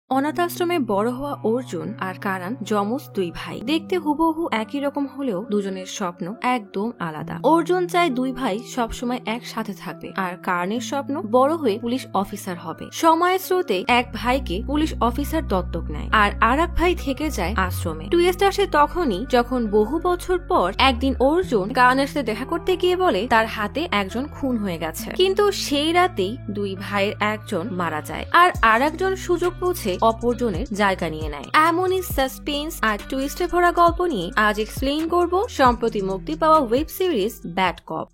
অনাথ আশ্রমে বড় হওয়া অর্জুন আর কারান যমজ দুই ভাই। দেখতে হুবহু একই রকম হলেও দুজনের স্বপ্ন একদম আলাদা। অর্জুন চায় দুই ভাই সবসময় একসাথে থাকবে, আর কারানের স্বপ্ন বড় হয়ে পুলিশ অফিসার হবে। সময়ের স্রোতে এক ভাইকে পুলিশ অফিসার দত্তক নেয়, আর আরেক ভাই থেকে যায় আশ্রমে। টুইস্ট আসে তখনই যখন বহু বছর পর একদিন অর্জুন কারানের সাথে দেখা করতে গিয়ে বলে তার হাতে একজন খুন হয়ে গেছে, কিন্তু সেই রাতেই দুই ভাইয়ের একজন মারা যায় আর আরেকজন সুযোগ বুঝে অপরজনের জায়গা নিয়ে নেয়। এমনই সাসপেন্স আর টুইস্টে ভরা গল্প নিয়ে আজ এক্সপ্লেইন করব সম্প্রতি মুক্তি পাওয়া ওয়েব সিরিজ ব্যাড কপ।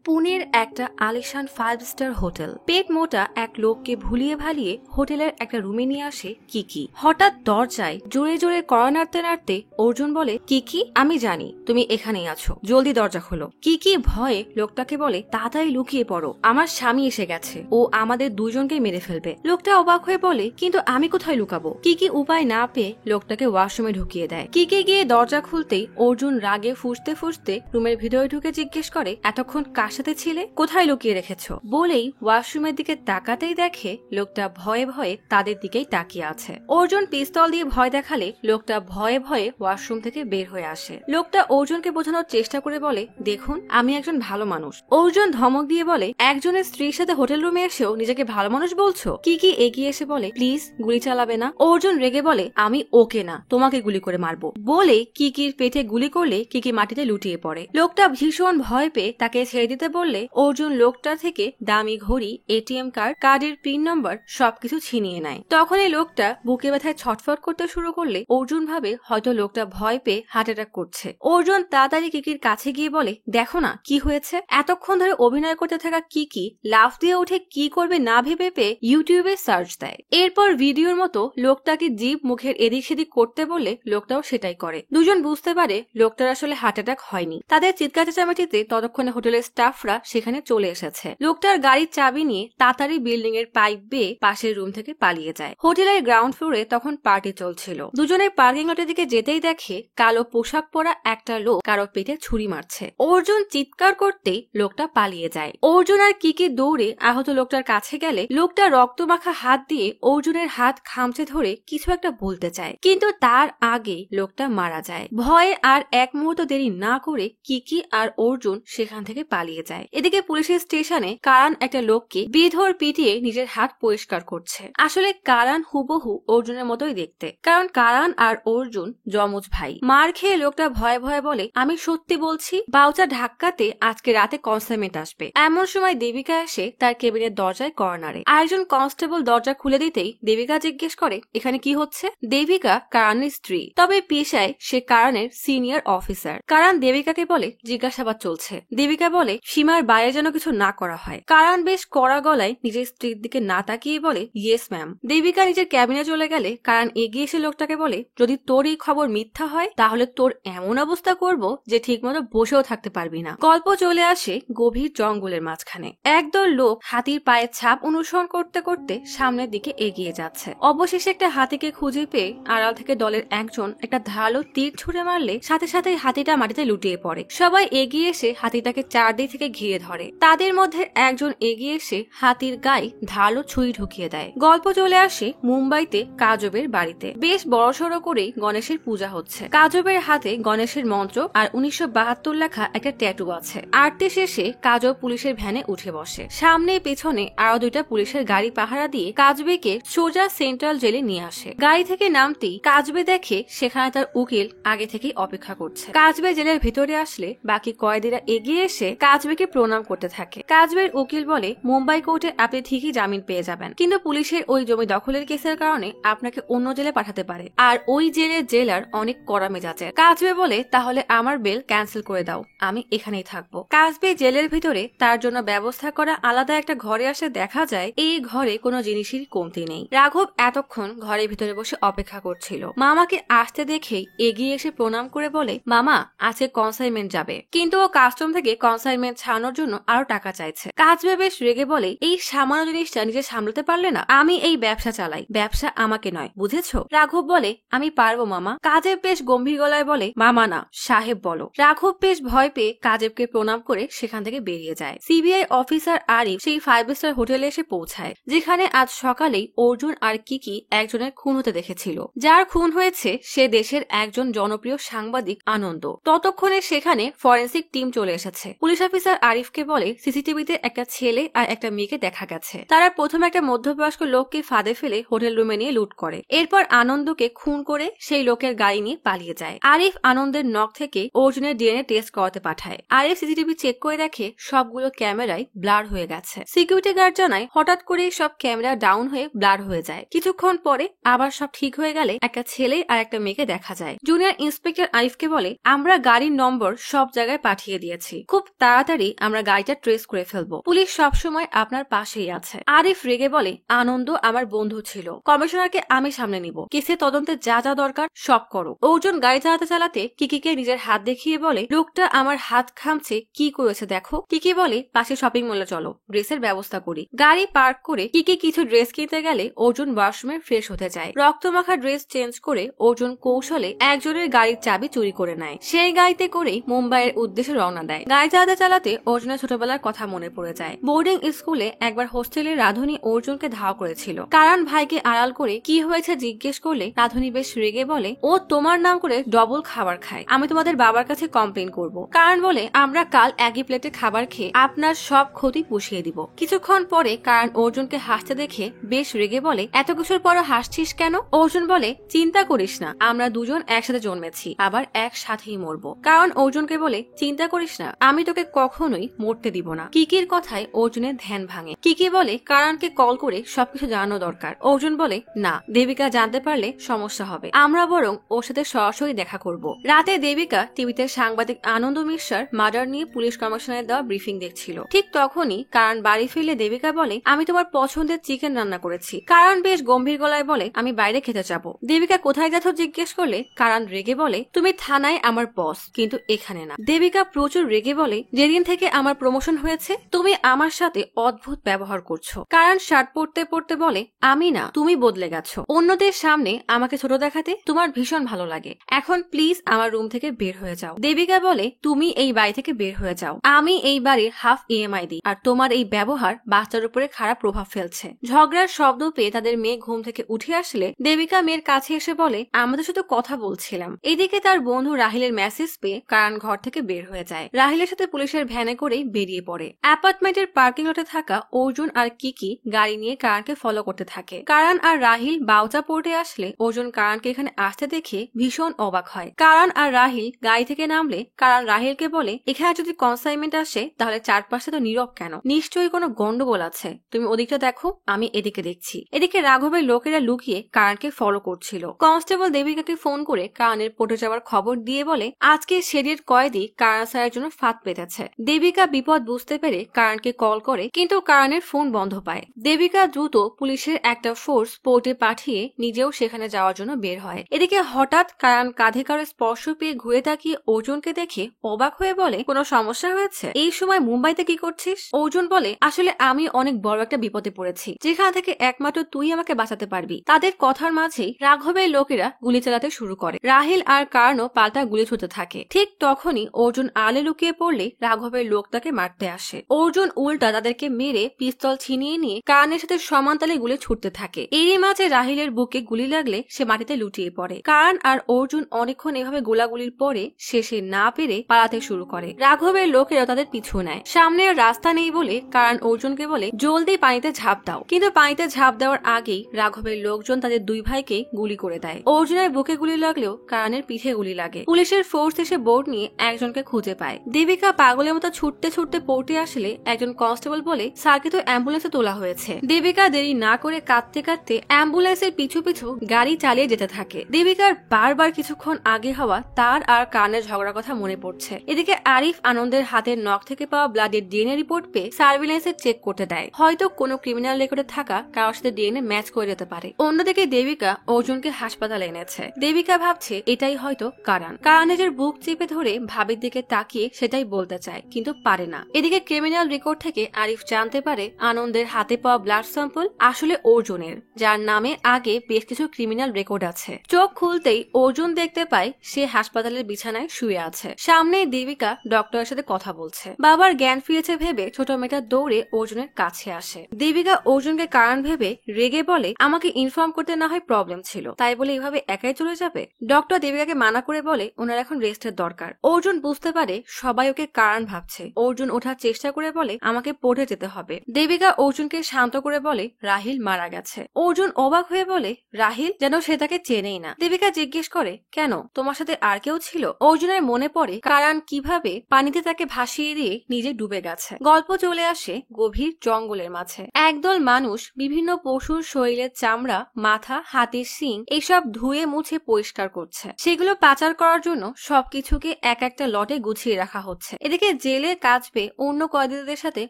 পুনের একটা আলিশান 5 স্টার হোটেল। পেট মোটা এক লোককে ভুলিয়ে ভালিয়ে হোটেলের একটা রুমে নিয়ে আসে কিকি। হঠাৎ দরজায় জোরে জোরে কড়া নাড়তে নাড়তে অর্জুন বলে, কিকি আমি জানি তুমি এখানেই আছো, জলদি দরজা খোলো। কিকি ভয়ে লোকটাকে বলে, তাড়াতাড়ি লুকিয়ে পড়ো, আমার স্বামী এসে গেছে, ও আমাদের দুজনকে মেরে ফেলবে। লোকটা অবাক হয়ে বলে, কিন্তু আমি কোথায় লুকাবো? কিকি উপায় না পেয়ে লোকটাকে ওয়াশরুমে ঢুকিয়ে দেয়। কিকি গিয়ে দরজা খুলতেই অর্জুন রাগে ফুঁসতে ফুঁসতে রুমের ভিতরে ঢুকে জিজ্ঞেস করে, এতক্ষণ সাথে ছিলে, কোথায় লুকিয়ে রেখেছো? বলেই ওয়াশরুমের দিকে তাকাতেই দেখে লোকটা ভয়ে ভয়ে তাদের দিকেই তাকিয়ে আছে। অর্জুন পিস্তল দিয়ে ভয় দেখালে লোকটা ভয়ে ভয়ে ওয়াশরুম থেকে বের হয়ে আসে। লোকটা অর্জুনকে বোঝানোর চেষ্টা করে বলে, দেখুন আমি একজন ভালো মানুষ। অর্জুন ধমক দিয়ে বলে, একজনের স্ত্রীর সাথে হোটেল রুমে এসেও নিজেকে ভালো মানুষ বলছো? কিকি এগিয়ে এসে বলে, প্লিজ গুলি চালাবে না। অর্জুন রেগে বলে, আমি ওকে না তোমাকে গুলি করে মারবো। বলে কিকির পেটে গুলি করলে কিকি মাটিতে লুটিয়ে পড়ে। লোকটা ভীষণ ভয় পেয়ে তাকে ছেড়ে দিতে বললে অর্জুন লোকটা থেকে দামি ঘড়ি, এটিএম কার্ডের পিন নম্বর সবকিছু ছিনিয়ে নেয়। তখন এই লোকটা বুকে ব্যথায় ছটফট করতে শুরু করলে অর্জুন ভাবে হয়তো লোকটা ভয় পেয়ে হার্ট অ্যাটাক করছে। অর্জুন তাড়াতাড়ি কিকির কাছে গিয়ে বলে, দেখো না কি হয়েছে। এতক্ষণ ধরে অভিনয় করতে থাকা কিকি লাফ দিয়ে উঠে কি করবে না ভেবে পেয়ে ইউটিউবে সার্চ দেয়। এরপর ভিডিওর মতো লোকটাকে জিভ মুখের এদিক সেদিক করতে বললে লোকটাও সেটাই করে। দুজন বুঝতে পারে লোকটার আসলে হার্ট অ্যাটাক হয়নি। তাদের চিৎকার চেঁচামেচিতে ততক্ষণে হোটেলের স্টাফরা সেখানে চলে এসেছে। লোকটার গাড়ির চাবি নিয়ে তাড়াতাড়ি বিল্ডিং এর পাইপ বেয়ে পাশের রুম থেকে পালিয়ে যায়। হোটেলের গ্রাউন্ড ফ্লোরে তখন পার্টি চলছিল। দুজনের পার্কিং লটের দিকে যেতেই দেখে কালো পোশাক পরা একটা লোক কারো পেটে ছুরি মারছে। অর্জুন চিৎকার করতেই লোকটা পালিয়ে যায়। অর্জুন আর কিকি দৌড়ে আহত লোকটার কাছে গেলে লোকটা রক্তমাখা হাত দিয়ে অর্জুনের হাত খামচে ধরে কিছু একটা বলতে চায়, কিন্তু তার আগে লোকটা মারা যায়। ভয়ে আর এক মুহূর্ত দেরি না করে কিকি আর অর্জুন সেখান থেকে পালিয়ে যায়। এদিকে পুলিশের স্টেশনে কারান একটা লোককে বেধড় পিটিয়ে নিজের হাত পরিষ্কার করছে। আসলে কারান হুবহু অর্জুনের মতোই দেখতে, কারণ কারান আর অর্জুন যমজ ভাই। মার খেয়ে লোকটা ভয়ে ভয়ে বলে, আমি সত্যি বলছি, বাউচা ঢাক্কাতে আজকে রাতে কনসাইনমেন্ট আসবে। এমন সময় দেবিকা এসে তার কেবিনের দরজায় কর্নারে। আরেকজন কনস্টেবল দরজা খুলে দিতেই দেবিকা জিজ্ঞেস করে, এখানে কি হচ্ছে? দেবিকা কারানের স্ত্রী, তবে পেশায় সে কারানের সিনিয়র অফিসার। কারান দেবিকাকে বলে, জিজ্ঞাসাবাদ চলছে। দেবিকা বলে, সীমার বাইরে যেন কিছু না করা হয়। কারান বেশ কড়া গলায় নিজের স্ত্রীর দিকে না তাকিয়ে বলে, ইয়েস ম্যাম। দেবিকা নিজের ক্যাবিনে চলে গেলে কারান এগিয়ে এসে লোকটাকে বলে, যদি তোর এই খবর মিথ্যা হয় তাহলে তোর এমন অবস্থা করব যে ঠিকমতো বসেও থাকতে পারবি না। গল্প চলে আসে গভীর জঙ্গলের মাঝখানে। একদল লোক হাতির পায়ের ছাপ অনুসরণ করতে করতে সামনের দিকে এগিয়ে যাচ্ছে। অবশেষে একটা হাতিকে খুঁজে পেয়ে আড়াল থেকে দলের একজন একটা ধারালো তীর ছুঁড়ে মারলে সাথে সাথে হাতিটা মাটিতে লুটিয়ে পড়ে। সবাই এগিয়ে এসে হাতিটাকে চারদিক থেকে ঘিরে ধরে। তাদের মধ্যে একজন এগিয়ে এসে হাতির গায়ে ধারালো ছুরি ঢুকিয়ে দেয়। গল্প চলে আসে মুম্বাইতে কাজবের বাড়িতে। বেশ বড়সড় করেই গণেশের পূজা হচ্ছে। কাজবের হাতে গণেশের মন্ত্র আর 1972 লেখা একটা ট্যাটু আছে। আরতি শেষে কাজব পুলিশের ভ্যানে উঠে বসে। সামনে পেছনে আরো দুইটা পুলিশের গাড়ি পাহারা দিয়ে কাজবেকে সোজা সেন্ট্রাল জেলে নিয়ে আসে। গাড়ি থেকে নামতেই কাজবে দেখে সেখানে তার উকিল আগে থেকেই অপেক্ষা করছে। কাজবে জেলের ভিতরে আসলে বাকি কয়েদিরা এগিয়ে এসে কাজবেকে প্রণাম করতে থাকে। কাজবের উকিল বলে, মুম্বাই কোর্টে আপনি ঠিকই জামিন পেয়ে যাবেন, কিন্তু পুলিশের ওই জমি দখলের কেসের কারণে আপনাকে অন্য জেলে পাঠাতে পারে, আর ওই জেলের জেলার অনেক কড়া মেজাজের। কাজবে বলে, তাহলে আমার বেল ক্যান্সেল করে দাও, আমি এখানেই থাকবো। কাজবে জেলের ভিতরে তার জন্য ব্যবস্থা করা আলাদা একটা ঘরে আসে দেখা যায় এই ঘরে কোনো জিনিসের কমতি নেই। রাঘব এতক্ষণ ঘরের ভিতরে বসে অপেক্ষা করছিল। মামাকে আসতে দেখেই এগিয়ে এসে প্রণাম করে বলে, মামা আজকে কনসাইনমেন্ট যাবে, কিন্তু ও কাস্টম থেকে কনসাইনমেন্ট ছাড়ানোর জন্য আরো টাকা চাইছে। কাজবে বেশ রেগে বলে, এই সামান্য জিনিসটা নিজে সামলাতে পারলে না? আমি এই ব্যবসা চালাই, ব্যবসা আমাকে নয়, বুঝেছো? রাঘব বলে, আমি পারবো মামা। কাজেব বেশ গম্ভীর গলায় বলে, মামা না, সাহেব বলো। রাঘব বেশ ভয় পেয়ে কাজেবকে প্রণাম করে সেখান থেকে বেরিয়ে যায়। সিবিআই অফিসার আরিফ সেই 5 স্টার হোটেলে এসে পৌঁছায়, যেখানে আজ সকালেই অর্জুন আর কিকি একজনের খুন হতে দেখেছিল। যার খুন হয়েছে সে দেশের একজন জনপ্রিয় সাংবাদিক আনন্দ। ততক্ষণে সেখানে ফরেন্সিক টিম চলে এসেছে। পুলিশ অফিসার আরিফকে বলে, সিসিটিভিতে একটা ছেলে আর একটা মেয়েকে দেখা গেছে। তারা প্রথমে একটা মধ্যবয়স্ক লোককে ফাঁদে ফেলে হোটেল রুমে নিয়ে লুট করে, এরপর আনন্দকে খুন করে সেই লোকের গাড়ি নিয়ে পালিয়ে যায়। আরিফ আনন্দের নখ থেকে অর্জুনের ডিএনএ টেস্ট করাতে পাঠায়। আরিফ সিসিটিভি চেক করে দেখে সবগুলো ক্যামেরায় ব্লার হয়ে গেছে। সিকিউরিটি গার্ড জানায়, হঠাৎ করেই সব ক্যামেরা ডাউন হয়ে ব্লার হয়ে যায়। কিছুক্ষণ পরে আবার সব ঠিক হয়ে গেলে একটা ছেলে আর একটা মেয়েকে দেখা যায়। জুনিয়র ইন্সপেক্টর আরিফকে বলে, আমরা গাড়ির নম্বর সব জায়গায় পাঠিয়ে দিয়েছি, খুব তাড়াতাড়ি আমরা গাড়িটা ট্রেস করে ফেলবো। পুলিশ সবসময় আপনার পাশেই আছে। আরিফ রেগে বলে, আনন্দ আমার বন্ধু ছিল, কমিশনারকে আমি সামনে নিব, কেসে তদন্তে যা যা দরকার সব করো। অর্জুন গাড়ি চালাতে চালাতে কিকিকে নিজের হাত দেখিয়ে বলে, লোকটা আমার হাত খামছে, কি করেছে দেখো। কিকি বলে, পাশে শপিং মলে চলো, ড্রেসের ব্যবস্থা করি। গাড়ি পার্ক করে কিকি কিছু ড্রেস কিনতে গেলে অর্জুন ওয়াশরুমে ফ্রেশ হতে যায়। রক্তমাখা ড্রেস চেঞ্জ করে অর্জুন কৌশলে একজনের গাড়ির চাবি চুরি করে নেয়। সেই গাড়িতে করেই মুম্বাইয়ের উদ্দেশ্যে রওনা দেয়। গাড়ি চালাতে চালাতে অর্জুনের ছোটবেলার কথা মনে পড়ে যায়। বোর্ডিং স্কুলে একবার হোস্টেলের রাধুনী অর্জুনকে ধাওয়া করেছিল। কারণ ভাইকে আড়াল করে কি হয়েছে জিজ্ঞেস করলে রাধুনী বেশ রেগে বলে, ও তোমার নাম করে ডবল খাবার খায়, আমি তোমাদের বাবার কাছে কমপ্লেন করব। কারণ বলে, আমরা কাল একই প্লেটে খাবার খেয়ে আপনার সব ক্ষতি পুষিয়ে দিব। কিছুক্ষণ পরে কারণ অর্জুনকে হাসতে দেখে বেশ রেগে বলে, এত কিছুর পরও হাসছিস কেন? অর্জুন বলে, চিন্তা করিস না, আমরা দুজন একসাথে জন্মেছি, আবার একসাথেই মরবো। কারণ অর্জুনকে বলে, চিন্তা করিস না, আমি তোকে কখনোই মরতে দিব না। কিকির কথায় অর্জুনের ধ্যান ভাঙে। কিকি বলে, কারণকে কল করে সবকিছু জানানো দরকার। অর্জুন বলে, না, দেবিকা জানতে পারলে সমস্যা হবে, আমরা বরং ওর সাথে সরাসরি দেখা করব। রাতে দেবিকা টিভিতে সাংবাদিক আনন্দ মিশ্রার মার্ডার নিয়ে পুলিশ কমিশনারের দেওয়া ব্রিফিং দেখছিল। ঠিক তখনই কারণ বাড়ি ফিরলে দেবিকা বলে, আমি তোমার পছন্দের চিকেন রান্না করেছি। কারণ বেশ গম্ভীর গলায় বলে, আমি বাইরে খেতে যাবো। দেবিকা কোথায় যাচ্ছ জিজ্ঞেস করলে কারণ রেগে বলে, তুমি থানায় আমার বস, কিন্তু এখানে না। দেবিকা প্রচুর রেগে বলে, যেদিন থেকে আমার প্রমোশন হয়েছে তুমি আমার সাথে অদ্ভুত ব্যবহার করছো। কারণ শার্ট পরতে পরতে বলে, আমি না, তুমি বদলে গেছো। অন্যদের সামনে আমাকে ছোট দেখাতে তোমার ভীষণ ভালো লাগে, এখন প্লিজ আমার রুম থেকে বের হয়ে যাও। দেবিকা বলে, তুমি এই বাড়ি থেকে বের হয়ে যাও, আমি এই বাড়ির হাফ ইএমআই দিই, আর তোমার এই ব্যবহার বাচ্চার উপরে খারাপ প্রভাব ফেলছে। ঝগড়ার শব্দ পেয়ে তাদের মেয়ে ঘুম থেকে উঠে আসলে দেবিকা মেয়ের কাছে এসে বলে, আমাদের সাথে কথা বলছিলাম। এদিকে তার বন্ধু রাহিলের মেসেজ পেয়ে কারণ ঘর থেকে বের হয়ে যায়। রাহিলের সাথে পুলিশের ভ্যানে করেই বেরিয়ে পড়ে। অ্যাপার্টমেন্টের পার্কিং লটে থাকা অর্জুন আর কিকি গাড়ি নিয়ে কারণকে ফলো করতে থাকে। কারণ আর রাহিল বাউচা পোর্টে আসলে অর্জুন কারণকে এখানে আসতে দেখে ভীষণ অবাক হয়। কারণ আর রাহিল গাড়ি থেকে নামলে কারণ রাহিলকে বলে, এখানে যদি কনসাইনমেন্ট আসে তাহলে চারপাশে তো নীরব কেন, নিশ্চয়ই কোনো গন্ডগোল আছে, তুমি ওদিকটা দেখো, আমি এদিকে দেখছি। এদিকে রাঘবের লোকেরা লুকিয়ে কারণকে ফলো করছিল। কনস্টেবল দেবিকাকে ফোন করে কারণের পটে যাওয়ার খবর দিয়ে বলে, আজকে শেডের কয়েদি কারণ স্যারের জন্য ফাঁদ পেতেছে। দেবিকা বিপদ বুঝতে পেরে কারণকে কল করে, কিন্তু কারণের ফোন বন্ধ পায়। দেবিকা দ্রুত পুলিশের একটা ফোর্স পোর্টে পাঠিয়ে নিজেও সেখানে যাওয়ার জন্য বের হয়। এদিকে হঠাৎ কারণ কাঁধে কারো স্পর্শ পেয়ে ঘুরে তাকিয়ে অর্জুনকে দেখে অবাক হয়ে বলে, কোনো সমস্যা হয়েছে? এই সময় মুম্বাইতে কি করছিস? অর্জুন বলে, আসলে আমি অনেক বড় একটা বিপদে পড়েছি, যেখান থেকে একমাত্র তুই আমাকে বাঁচাতে পারবি। তাদের কথার মাঝেই রাঘবের লোকেরা গুলি চালাতে শুরু করে। রাহিল আর কারণও পাল্টা গুলি ছুটতে থাকে। ঠিক তখনই অর্জুন আলে লুকিয়ে পড়লে রাঘবের লোক তাকে মারতে আসে। অর্জুন উল্টা তাদেরকে মেরে পিস্তল ছিনিয়ে নিয়ে কারণের সাথে সমান তালে গুলি ছুটতে থাকে। এরই মাঝে রাহিলের বুকে গুলি লাগলে সে মাটিতে লুটিয়ে পড়ে। কারণ আর অর্জুন অনেকক্ষণ এভাবে গোলাগুলির পরে শেষে না পেরে পালাতে শুরু করে। রাঘবের লোকেরা তাদের পিছু নেয়। সামনে আর রাস্তা নেই বলে কারণ অর্জুনকে বলে, জলদি পানিতে ঝাঁপ দাও। কিন্তু পানিতে ঝাঁপ দেওয়ার আগেই রাঘবের লোকজন তাদের দুই ভাইকে গুলি করে দেয়। অর্জুনের বুকে গুলি লাগলেও কারণের পিঠে গুলি লাগে। পুলিশের ফোর্স এসে বোর্ড নিয়ে একজনকে খুঁজে পায়। দেবিকা পাগলের মতো ছুটতে ছুটতে পড়তে আসলে একজন কনস্টেবল বলে, স্যারকে তো অ্যাম্বুলেন্সে তোলা হয়েছে। দেবিকা দেরি না করে কাঁদতে কাঁদতে অ্যাম্বুলেন্সের পিছু পিছু গাড়ি চালিয়ে যেতে থাকে। দেবিকার বারবার কিছুক্ষণ আগে হওয়া তার আর কারণের ঝগড়ার কথা মনে পড়ছে। এদিকে আরিফ আনন্দের হাতের নখ থেকে পাওয়া ব্লাডের ডিএনএ রিপোর্ট পেয়ে সার্ভিলেন্সে চেক করতে দেয়, হয়তো কোনো ক্রিমিনাল রেকর্ডে থাকা কারোর সাথে ডিএনএ ম্যাচ করে যেতে পারে। অন্যদিকে দেবিকা অর্জুনকে হাসপাতালে এনেছে। দেবিকা ভাবছে এটাই হয়তো কারণ নিজের বুক চেপে ধরে ভাবির দিকে তাকিয়ে সেটাই বলতে চায়, কিন্তু পারে না। এদিকে ক্রিমিনাল রেকর্ড থেকে আরিফ জানতে পারে আনন্দের হাতে পাওয়া ব্লাড স্যাম্পল আসলে অর্জুনের, যার নামে আগে বেশ কিছু ক্রিমিনাল রেকর্ড আছে। চোখ খুলতেই অর্জুন দেখতে পায় সে হাসপাতালের বিছানায় শুয়ে আছে। সামনেই দেবিকা ডক্টরের সাথে কথা বলছে। বাবার জ্ঞান ফিরেছে ভেবে ছোট মেয়েটা দৌড়ে অর্জুনের কাছে আসে। দেবিকা অর্জুনকে কারণ ভেবে রেগে বলে, আমাকে ইনফর্ম করতে না হয় প্রবলেম ছিল, তাই বলে এভাবে একাই চলে যাবে? ডক্টর দেবিকাকে মানা করে বলে ওনার এখন রেস্টের দরকার। অর্জুন বুঝতে পারে সবাই ওকে কারণ ভাবছে। অর্জুন ওঠার চেষ্টা করে বলে, আমাকে পড়ে যেতে হবে। দেবিকা অর্জুনকে শান্ত করে বলে, রাহিল মারা গেছে। অর্জুন অবাক হয়ে বলে, রাহিল? যেন সে তাকে চেনেই না। দেবিকা জিজ্ঞেস করে, কেন, তোমার সাথে আর কেউ ছিল? অর্জুনের মনে পড়ে কারণ কিভাবে পানিতে তাকে ভাসিয়ে দিয়ে নিজে ডুবে গেছে। গল্প চলে আসে গভীর জঙ্গলের মাঝে। একদল মানুষ বিভিন্ন পশুর শরীরের চামড়া, মাথা, হাতের শিং এসব ধুয়ে মুছে পরিষ্কার করছে। সেগুলো পাচার করার জন্য সবকিছুকে এক একটা লটে গুছিয়ে রাখা হচ্ছে। এদিকে জেলে কাজ পেয়ে অন্য কয়েদিদের সাথে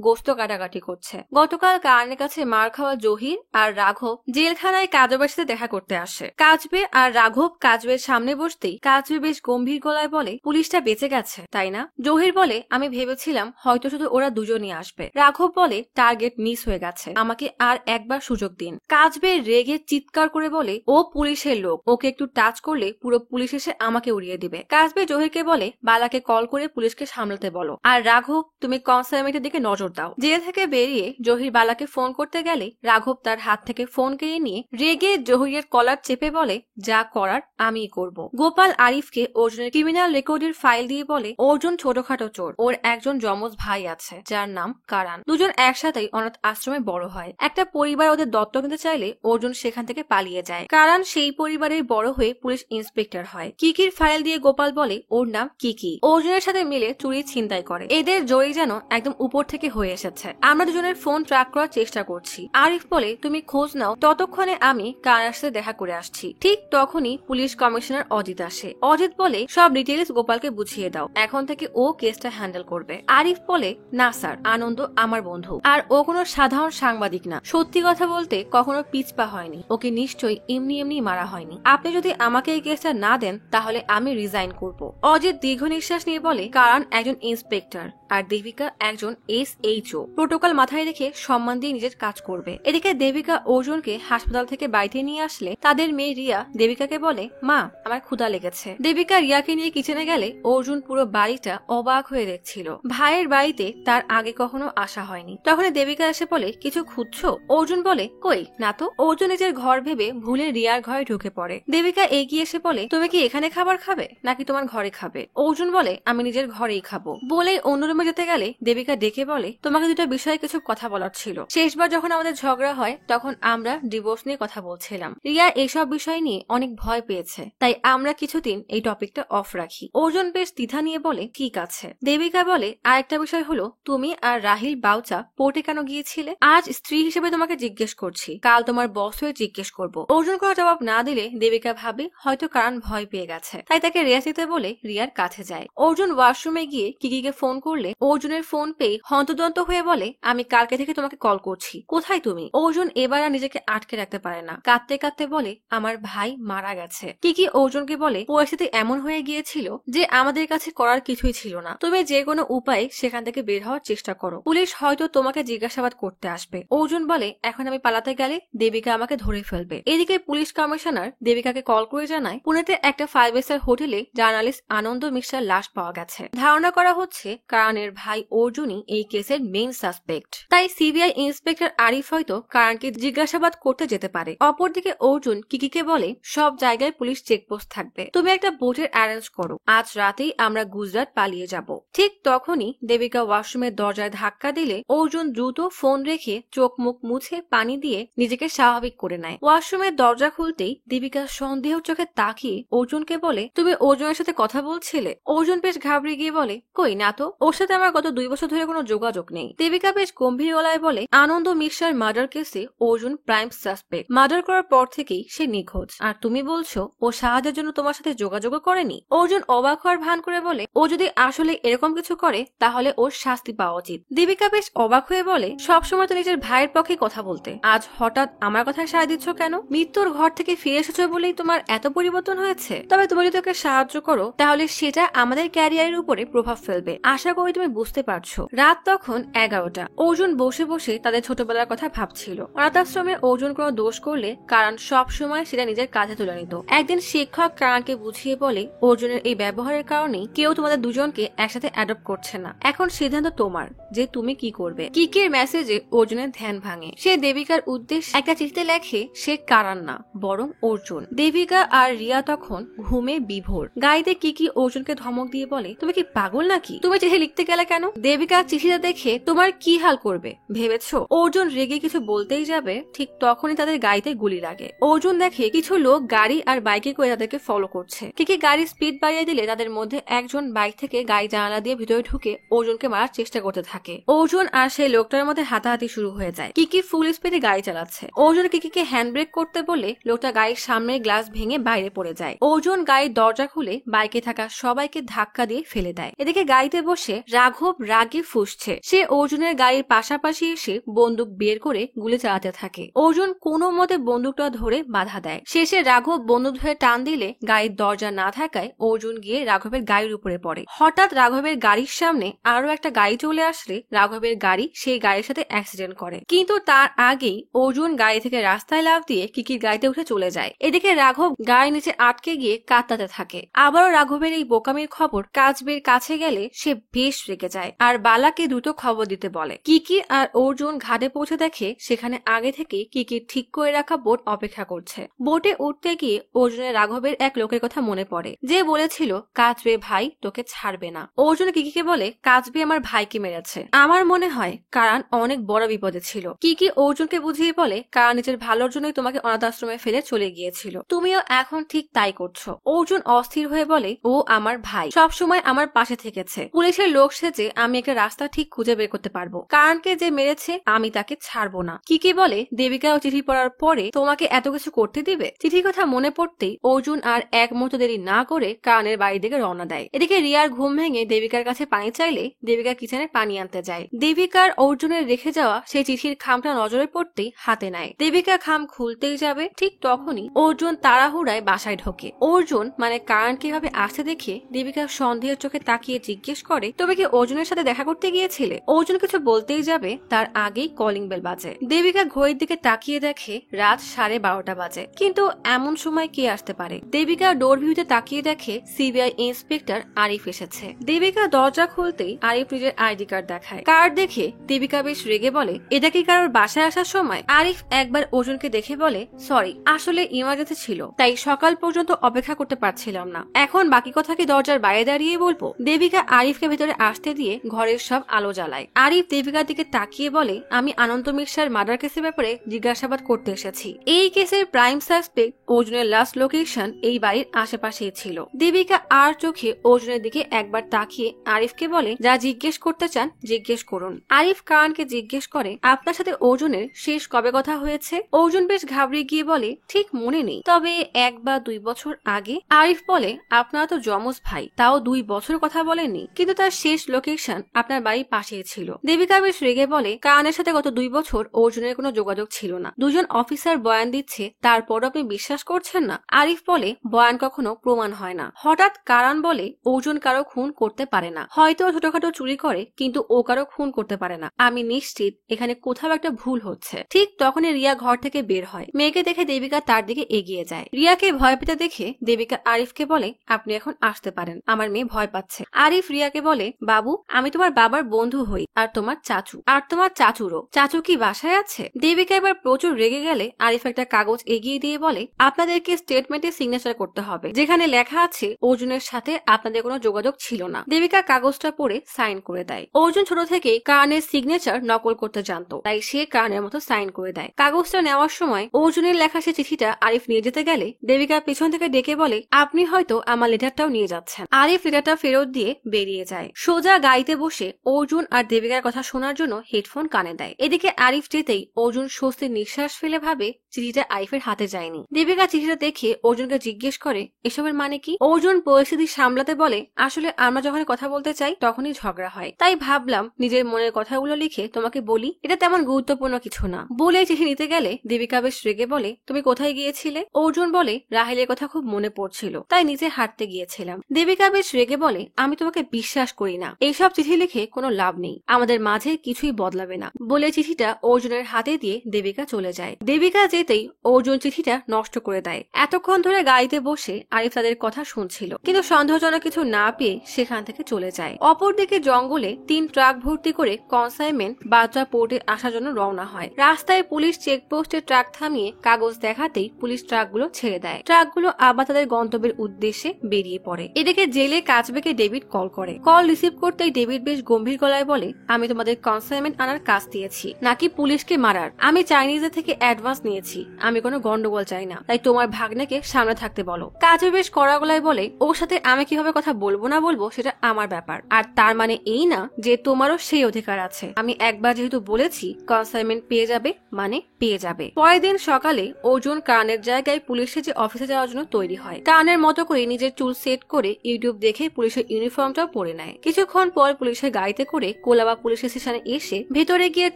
গোস্ত কাটাকাটি করছে। গতকাল কারণের কাছে মার খাওয়া জহির আর রাঘব জেলখানায় কাজবের সাথে দেখা করতে আসে। কাজবে আর রাঘব কাজবের সামনে বসতেই কাজবে বেশ গম্ভীর গলায় বলে, পুলিশটা বেঁচে গেছে তাই না? জহির বলে, আমি ভেবেছিলাম হয়তো শুধু ওরা দুজনই আসবে। রাঘব বলে, টার্গেট মিস হয়ে গেছে, আমাকে আর একবার সুযোগ দিন। কাজবে রেগে চিৎকার করে বলে, ও পুলিশের লোক, ওকে একটু টাচ করলে পুরো পুলিশ এসে আমাকে উড়িয়ে দিবে। কাজবে জহিরকে বলে, বালাকে কল করে পুলিশকে সামলাতে বলো, আর রাঘব তুমি কনসাইনমেন্টের দিকে নজর দাও। জেল থেকে বেরিয়ে জহির বালাকে ফোন করতে গেলে রাঘব তার হাত থেকে ফোন কেড়ে নিয়ে রেগে জহিরের কলার চেপে বলে, যা করার আমিই করব। গোপাল আরিফকে অর্জুনের ক্রিমিনাল রেকর্ডের ফাইল দিয়ে বলে, অর্জুন ছোটখাটো চোর, ওর একজন যমজ ভাই আছে যার নাম কারান। দুজন একসাথেই অনাথ আশ্রমে বড় হয়। একটা পরিবার ওদের দত্তক নিতে চাইলে অর্জুন সেখান থেকে পালিয়ে যায়। কারান সেই পরিবারের বড় হয়ে পুলিশ ইন্সপেক্টর হয়। কিকির ফাইল দিয়ে গোপাল বলে, ওর নাম কিকি, অর্জুনের সাথে মিলে চুরি ছিনতাই করে। এদের জয়ী যেন একদম উপর থেকে হয়ে এসেছে। আমরা দুজনের ফোন ট্র্যাক করার চেষ্টা করছি। আরিফ বলে, তুমি খোঁজ নাও, ততক্ষণে আমি কারানের সাথে দেখা করে আসছি। ঠিক তখনই পুলিশ কমিশনার অজিত আসে। অজিত বলে, সব ডিটেইলস গোপালকে বুঝিয়ে দাও, এখন থেকে ও কেসটা হ্যান্ডেল করবে। আরিফ বলে, না স্যার, আনন্দ আমার বন্ধু, আর ও কোনো সাধারণ সাংবাদিক না। সত্যি কথা বলতে কখনো পিছপা হয়নি, ওকে নিশ্চয়ই এমনি এমনি মারা হয়নি। আপনি যদি আমাকে এই কেসটা না দেন তাহলে আমি রিজাইন করব। অজিত দীর্ঘ নিঃশ্বাস নিয়ে বলে, কারণ একজন ইন্সপেক্টর আর দেবিকা একজন SHO, প্রোটোকল মাথায় রেখে সম্মান দিয়ে নিজের কাজ করবে। এদিকে দেবিকা অর্জুনকে হাসপাতাল থেকে বাড়িতে নিয়ে আসলে তাদের মেয়ে রিয়া দেবিকাকে বলে, মা আমার ক্ষুধা লেগেছে। দেবিকা রিয়াকে নিয়ে কিচেনে গেলে অর্জুন পুরো বাড়িটা অবাক হয়ে দেখছিল। ভাইয়ের বাড়িতে তার আগে কখনো আসা হয়নি। তখন দেবিকা এসে বলে, কিছু খুঁজছো? অর্জুন বলে, কই না তো। অর্জুন নিজের ঘর ভেবে ভুলে রিয়ার ঘরে ঢুকে পড়ে। দেবিকা এগিয়ে এসে বলে, তুমি কি এখানে খাবার খাবে নাকি তোমার ঘরে খাবে? অর্জুন বলে, আমি নিজের ঘরেই খাবো। বলেই অন্য রুমে যেতে গেলে দেবিকা ডেকে বলে, তোমাকে দুটো বিষয়ে কিছু কথা বলার ছিল। শেষবার যখন আমাদের ঝগড়া হয় তখন আমরা ডিভোর্স নিয়ে কথা বলছিলাম। রিয়া এইসব বিষয় নিয়ে অনেক ভয় পেয়েছে, তাই আমরা কিছুদিন এই টপিকটা অফ রাখি। অর্জুন বেশ দ্বিধা নিয়ে বলে, ঠিক আছে। দেবিকা বলে, আরেকটা বিষয় হলো, তুমি আর রাহিল বাউচা পোর্টে কেন গিয়েছিলে? আজ স্ত্রী হিসেবে তোমাকে জিজ্ঞেস করছি, কাল তোমার বস হয়ে জিজ্ঞেস করবো। অর্জুন কোনো জবাব না দিলে দেবিকা ভাবে হয়তো কারণ ভয় পেয়ে গেছে, তাই তাকে রেস্ট দিতে বলে রিয়ার কাছে যায়। অর্জুন ওয়াশরুমে গিয়ে কিকিকে ফোন করলে অর্জুনের ফোন পেয়ে হন্তদন্ত হয়ে বলে, আমি কালকে থেকে তোমাকে কল করছি, কোথায় তুমি? অর্জুন এবার আর নিজেকে আটকে রাখতে পারে না, কাঁদতে কাঁদতে বলে, আমার ভাই মারা গেছে। কিকি অর্জুনকে বলে, পরিস্থিতি এমন হয়ে গিয়েছিল যে আমাদের কাছে করার কিছুই ছিল না, তুমি যে কোনো উপায়ে সেখান থেকে বের হওয়ার চেষ্টা করো, পুলিশ হয়তো তোমাকে জিজ্ঞাসাবাদ করতে আসবে। অর্জুন বলে, এখন আমি পালাতে গেলে দেবিকা আমাকে ধরে ফেলবে। এদিকে পুলিশ কমিশনার দেবিকাকে কল করে জানায়, পুনেতে একটা 5 স্টার হোটেলে জার্নালিস্ট আনন্দ মিশ্রার লাশ পাওয়া গেছে। ধারণা করা হচ্ছে কারণের ভাই অর্জুনই এই কেসের মেইন সাসপেক্ট, তাই সিবিআই ইন্সপেক্টর আরিফ হয়তো কারণকে জিজ্ঞাসাবাদ করতে যেতে পারে। অপরদিকে অর্জুন কিকিকে বলে, সব জায়গায় পুলিশ চেকপোস্ট থাকবে, তুমি একটা বোটের অ্যারেঞ্জ করো, আজ রাতেই আমরা গুজরাট পালিয়ে যাব। ঠিক তখনই দেবিকা ওয়াশরুমের দরজায় ধাক্কা দিলে অর্জুন দ্রুত ফোন রেখে চোখ মুখ মুছে পানি দিয়ে নিজেকে স্বাভাবিক করে নেয়। ওয়াশরুমের দরজা খুলতেই দেবিকা সন্দেহ চোখে তাকিয়ে অর্জুনকে বলে, তুমি অর্জুনের সাথে কথা বলছিলে? অর্জুন বেশ ঘাবড়ে গিয়ে বলে, কই না তো, ওর সাথে আমার গত 2 বছর ধরে কোনো যোগাযোগ নেই। দেবিকা বেশ গম্ভীর গলায় বলে, আনন্দ মিশ্রার মার্ডার কেসে অর্জুন প্রাইম সাসপেক্ট, মার্ডার করার পর থেকেই সে নিখোঁজ, আর তুমি বলছো ও সাহায্যের জন্য তোমার সাথে যোগাযোগও করেনি? অর্জুন অবাক হওয়ার ভান করে বলে, ও যদি আসলে এরকম কিছু করে তাহলে ওর শাস্তি পাওয়া উচিত। দেবিকা বেশ অবাক হয়ে বলে, সবসময় তো নিজের ভাইয়ের পক্ষে কথা বলতে, আজ হঠাৎ আমার কথায় সাড়া দিচ্ছ কেন? মৃত্যুর ঘর থেকে ফিরে এসেছো বলেই তোমার এত পরিবর্তন হয়েছে? তবে তুমি যদি ওকে সাহায্য করো তাহলে সেটা আমাদের ক্যারিয়ারের উপরে প্রভাব ফেলবে, আশা করি তুমি বুঝতে পারছো। রাত তখন 11টা। অর্জুন বসে বসে তাদের ছোটবেলার কথা ভাবছিল। অনাথ আশ্রমে অর্জুন কোনো দোষ করলে কারণ সব সময় সেটা নিজের কাঁধে তুলে নিত। একদিন শিক্ষক কারণকে বুঝিয়ে বলে, অর্জুনের এই ব্যবহারের কারণেই কেউ তোমাদের দুজনকে একসাথে অ্যাডপ্ট করছে না। এখন সিদ্ধান্ত তোমার যে তুমি কি করবে। কিকির মেসেজে অর্জুনের ধ্যান ভাঙে। সে দেবিকার উদ্দেশ্যে একটা চিঠিতে লেখে সে কারণ না বরং অর্জুন। দেবিকা আর রিয়া তখন ঘুমে বিভোর। গাইতে কিকি অর্জুনকে ধমক দিয়ে বলে, তুমি কি পাগল নাকি? তুমি চিঠি লিখতে গেলে কেন? দেবিকা চিঠিটা দেখে তোমার কি হাল করবে ভেবেছো? অর্জুন রেগে কিছু বলতেই যাবে, ঠিক তখনই তাদের গাড়িতে গুলি লাগে। অর্জুন দেখে কিছু লোক গাড়ি আর বাইকে করে তাদেরকে ফলো করছে। কিকি গাড়ির স্পিড বাড়িয়ে দিলে তাদের মধ্যে একজন বাইক থেকে গাড়ি জানালা দিয়ে ভিতরে ঢুকে অর্জুনকে মারার চেষ্টা করতে থাকে। অর্জুন আর সেই লোকটার মধ্যে হাতাহাতি শুরু হয়ে যায়। কিকি ফুল স্পিডে গাড়ি চালাচ্ছে। অর্জুন কিকিকে হ্যান্ড ব্রেক করতে বলে লোকটা গাড়ির সামনের গ্লাস ভেঙে বাইরে পড়ে যায়। অর্জুন গাড়ির দরজা খুলে বাইকে থাকা সবাইকে ধাক্কা দিয়ে ফেলে দেয়। এদিকে গাড়িতে বসে রাঘব রাগে ফুঁসছে। সে অর্জুনের গাড়ির পাশাপাশি এসে বন্দুক বের করে গুলি চালাতে থাকে। অর্জুন কোনো মতে বন্দুকটা ধরে বাধা দেয়। শেষে রাঘব বন্দুক ধরে টান দিলে গাড়ির দরজা না থাকায় অর্জুন গিয়ে রাঘবের গাড়ির উপরে পড়ে। হঠাৎ রাঘবের গাড়ির সামনে আরো একটা গাড়ি চলে আসলে রাঘবের গাড়ি সেই গাড়ির সাথে অ্যাক্সিডেন্ট করে। কিন্তু তার আগেই অর্জুন গাড়ি থেকে রাস্তায় লাফ দিয়ে কিকির গাড়িতে উঠে চলে যায়। এদিকে রাঘব গাড়ির নিচে আটকে গিয়ে কাঁদতে থাকে। আবারও রাঘবের এই বোকামির খবর কাজবের কাছে গেলে সে বেশ রেগে যায় আর বালাকে দ্রুত খবর দিতে বলে। কিকি আর অর্জুন ঘাটে পৌঁছে দেখে সেখানে আগে থেকে কিকির ঠিক করে রাখা বোট অপেক্ষা করছে। বোটে উঠতে গিয়ে অর্জুনের রাঘবের এক লোকের কথা মনে পড়ে, যে বলেছিল কাজবে ভাই তোকে ছাড়বে না। অর্জুন কিকিকে বলে, কাজবে আমার ভাইকে মেরেছে। আমার মনে হয় কারণ অনেক বড় বিপদে ছিল। কিকি অর্জুনকে বুঝিয়ে বলে, কারণ নিজের ভালোর জন্যই তোমাকে অনাথ আশ্রমে ফেলে চলে গিয়েছিল, তুমিও এখন ঠিক তাই করছো। অর্জুন অস্থির হয়ে বলে, ও আমার ভাই, সবসময় আমার পাশে থেকেছে। পুলিশের লোক সেজে আমি একটা রাস্তা ঠিক খুঁজে বের করতে পারবো। কারণকে যে মেরেছে আমি তাকে ছাড়বো না। কিকি বলে, দেবিকাও চিঠি পড়ার পরে তোমাকে এত কিছু করতে দিবে? চিঠির কথা মনে পড়তেই অর্জুন আর এক মুহূর্ত দেরি না করে কারণের বাড়ির দিকে রওনা দেয়। এদিকে রিয়ার ঘুম ভেঙে দেবিকার কাছে পানি চাইলে দেবিকা কিচেনে পানি আনতে যায়। দেবিকার অর্জুনের রেখে যাওয়া সেই চিঠির খামটা নজরে পড়তেই হাতে নেয়। দেবিকা খাম খুলতেই যাবে, ঠিক তখনই অর্জুন তাড়াহুড়ায় বাসায় ঢোকে। অর্জুন মানে কারণ কিভাবে আসতে দেখে দেবিকা সন্দেহের চোখে তাকিয়ে জিজ্ঞেস করে, তবে কি অর্জুনের সাথে দেখা করতে গিয়েছিলে? অর্জুন কিছু বলতেই যাবে, তার আগেই কলিং বেল বাজে। দেবিকা ঘড়ির দিকে তাকিয়ে দেখে রাত 12:30 বাজে। কিন্তু এমন সময় কে আসতে পারে? দেবিকা ডোর ভিউতে তাকিয়ে দেখে সিবিআই ইন্সপেক্টর আরিফ এসেছে। দেবিকা দরজা খুলতেই আরিফ নিজের আইডি কার্ড দেখায়। কার্ড দেখে দেবিকা বেশ রেগে বলে, এটা কি কারোর বাসায় আসার সময়? আরিফ একবার অর্জুনকে দেখে বলে, সরি, আসলে ইমার্জেন্সি ছিল, তাই সকাল পর্যন্ত অপেক্ষা করতে পারছিলাম না। এখন বাকি কথা কি দরজার বাইরে দাঁড়িয়ে বলবো? দেবিকা আরিফকে ভেতরে আসতে দিয়ে ঘরের সব আলো জ্বালায়। আরিফ দেবিকার দিকে তাকিয়ে বলে, আমি আনন্দ মিশ্রার মার্ডার কেসের ব্যাপারে জিজ্ঞাসাবাদ করতে এসেছি। এই কেসের প্রাইম সাসপেক্ট অর্জুনের লাস্ট লোকেশন এই বাড়ির আশেপাশেই ছিল। দেবিকা আর চোখে অর্জুনের দিকে একবার তাকিয়ে আরিফকে বলে, যা জিজ্ঞেস করতে চান জিজ্ঞেস করুন। আরিফ কারণকে জিজ্ঞেস করে, আপনার সাথে অর্জুনের শেষ কবে কথা হয়েছে? অর্জুন বেশ ঘাবড়িয়ে গিয়ে বলে, ঠিক মনে নেই, তবে 1 বা 2 বছর আগে। আরিফ বলে, আপনারা তো যমজ ভাই, তাও 2 বছর কথা বলেননি, কিন্তু তার শেষ লোকেশন আপনার বাড়ির পাশেই ছিল। দেবিকা বেশ রেগে বলে, কারণের সাথে গত 2 বছর অর্জুনের কোনো যোগাযোগ ছিল না। দুজন অফিসার বয়ান দিচ্ছে, তারপরও আপনি বিশ্বাস করছেন না? আরিফ বলে, বয়ান কখনো প্রমাণ হয় না। হঠাৎ কারণ বলে, অর্জুন কারো খুন করতে পারে না, হয়তো ছোটখাটো চুরি করে, কিন্তু ও কারো খুন করতে পারে না। আমি নিশ্চিত এখানে কোথাও একটা ভুল হচ্ছে। ঠিক তখনই রিয়া ঘর থেকে বের হয়। মেয়েকে দেখে দেবিকা তার দিকে এগিয়ে যায়। রিয়াকে ভয় পেতে দেখে দেবিকা আরিফকে বলে, আপনি এখন আসতে পারেন, আমার মেয়ে ভয় পাচ্ছে। আরিফ রিয়াকে বলে, বাবু, আমি তোমার বাবার বন্ধু হই, আর তোমার চাচু, আর তোমার চাচুরও। চাচু কি বাসায় আছে? দেবিকা এবার প্রচুর রেগে গেলে আরিফ একটা কাগজ এগিয়ে দিয়ে বলে, আপনাদেরকে স্টেটমেন্টে সিগনেচার করতে হবে, যেখানে লেখা আছে অর্জুনের সাথে আপনাদের কোনো যোগাযোগ ছিল না। দেবিকা কাগজটা পড়ে সাইন করে দেয়। অর্জুন ছোট থেকে কারণের সিগনেচার নকল করতে জানতো, তাই সে কারণের মতো সাইন করে দেয়। কাগজটা নেওয়ার সময় অর্জুনের লেখা সে চিঠিটা আরিফ নিয়ে যেতে গেলে দেবিকা পেছন থেকে ডেকে বলে, আপনি হয়তো আমার লেটারটাও নিয়ে যাচ্ছেন। আরিফ লেটারটা ফেরত দিয়ে বেরিয়ে যায়। সোজা গাড়িতে বসে অর্জুন আর দেবিকার কথা শোনার জন্য হেডফোন কানে দেয়। এদিকে আরিফ যেতেই অর্জুন স্বস্তির নিঃশ্বাস ফেলে ভাবে চিঠিটা আরিফের হাতে যায়নি। দেবিকা চিঠিটা দেখে অর্জুনকে জিজ্ঞেস করে এসবের মানে কি। অর্জুন পরিস্থিতি সামলাতে বলে আসলে আমরা যখন কথা বলতে চাই তখনই ঝগড়া হয়, তাই ভাবলাম নিজের মনের কথাগুলো লিখে তোমাকে বলি, এটা তেমন গুরুত্বপূর্ণ কিছু না। বলে চিঠি নিতে গেলে দেবিকা বেশ রেগে বলে তুমি কোথায় গিয়েছিলে। অর্জুন বলে রাহিলের কথা খুব মনে পড়ছিল তাই নিচে হাঁটতে গিয়েছিলাম। দেবিকা বেশ রেগে বলে আমি তোমাকে বিশ্বাস করি না, এইসব চিঠি লিখে কোনো লাভ নেই, আমাদের মাঝে কিছুই বদলাবে না। বলে চিঠিটা অর্জুনের হাতে দিয়ে দেবিকা চলে যায়। দেবিকা যেতেই অর্জুন চিঠিটা নষ্ট করে দেয়। এতক্ষণ ধরে গাড়িতে বসে আরিফ তাদের কথা শুনছিল, কিন্তু সন্দেহজনক কিছু না পেয়ে সেখান থেকে চলে যায়। অপরদিকে জঙ্গলে 3 ট্রাক ভর্তি করে কনসাইনমেন্ট বাদ্রা পোর্টে আসার জন্য রওনা হয়। রাস্তায় পুলিশ চেকপোস্টে ট্রাক থামিয়ে কাগজ দেখাতেই পুলিশ ট্রাকগুলো ছেড়ে দেয়। ট্রাকগুলো আবার তাদের গন্তব্যের উদ্দেশ্যে বেরিয়ে পড়ে। এদিকে জেলে কাজবেকে ডেভিড কল করে। কল রিসিভ করতেই ডেভিড বেশ গম্ভীর গলায় বলে আমি তোমাদের কনসাইনমেন্ট আনার কাজ দিয়েছি নাকি পুলিশকে মারার। আমি চাইনিজের থেকে অ্যাডভান্স নিয়েছি, আমি কোনো গন্ডগোল চাই না, তাই তোমার ভাগ্নেকে সামনে থাকতে বলো। কাজে বেশ কড়া গলায় বলে ওর সাথে আমি কিভাবে কথা বলবো না বলবো সেটা আমার ব্যাপার, আর তার মানে এই না যে তোমারও সেই অধিকার আছে। আমি একবার যেহেতু বলেছি কনসাইনমেন্ট পেয়ে যাবে মানে পেয়ে যাবে। পরের দিন সকালে অর্জুন কানের জায়গায় পুলিশের যে অফিসে যাওয়ার জন্য তৈরি হয়। কানের মতো করে নিজের চুল সেট করে ইউটিউব দেখে পুলিশের ইউনিফর্মটাও পরে নেয়। কিছুক্ষণ পর পুলিশের গাড়িতে করে কোলাবা পুলিশ স্টেশনে এসে ভেতরে গিয়ে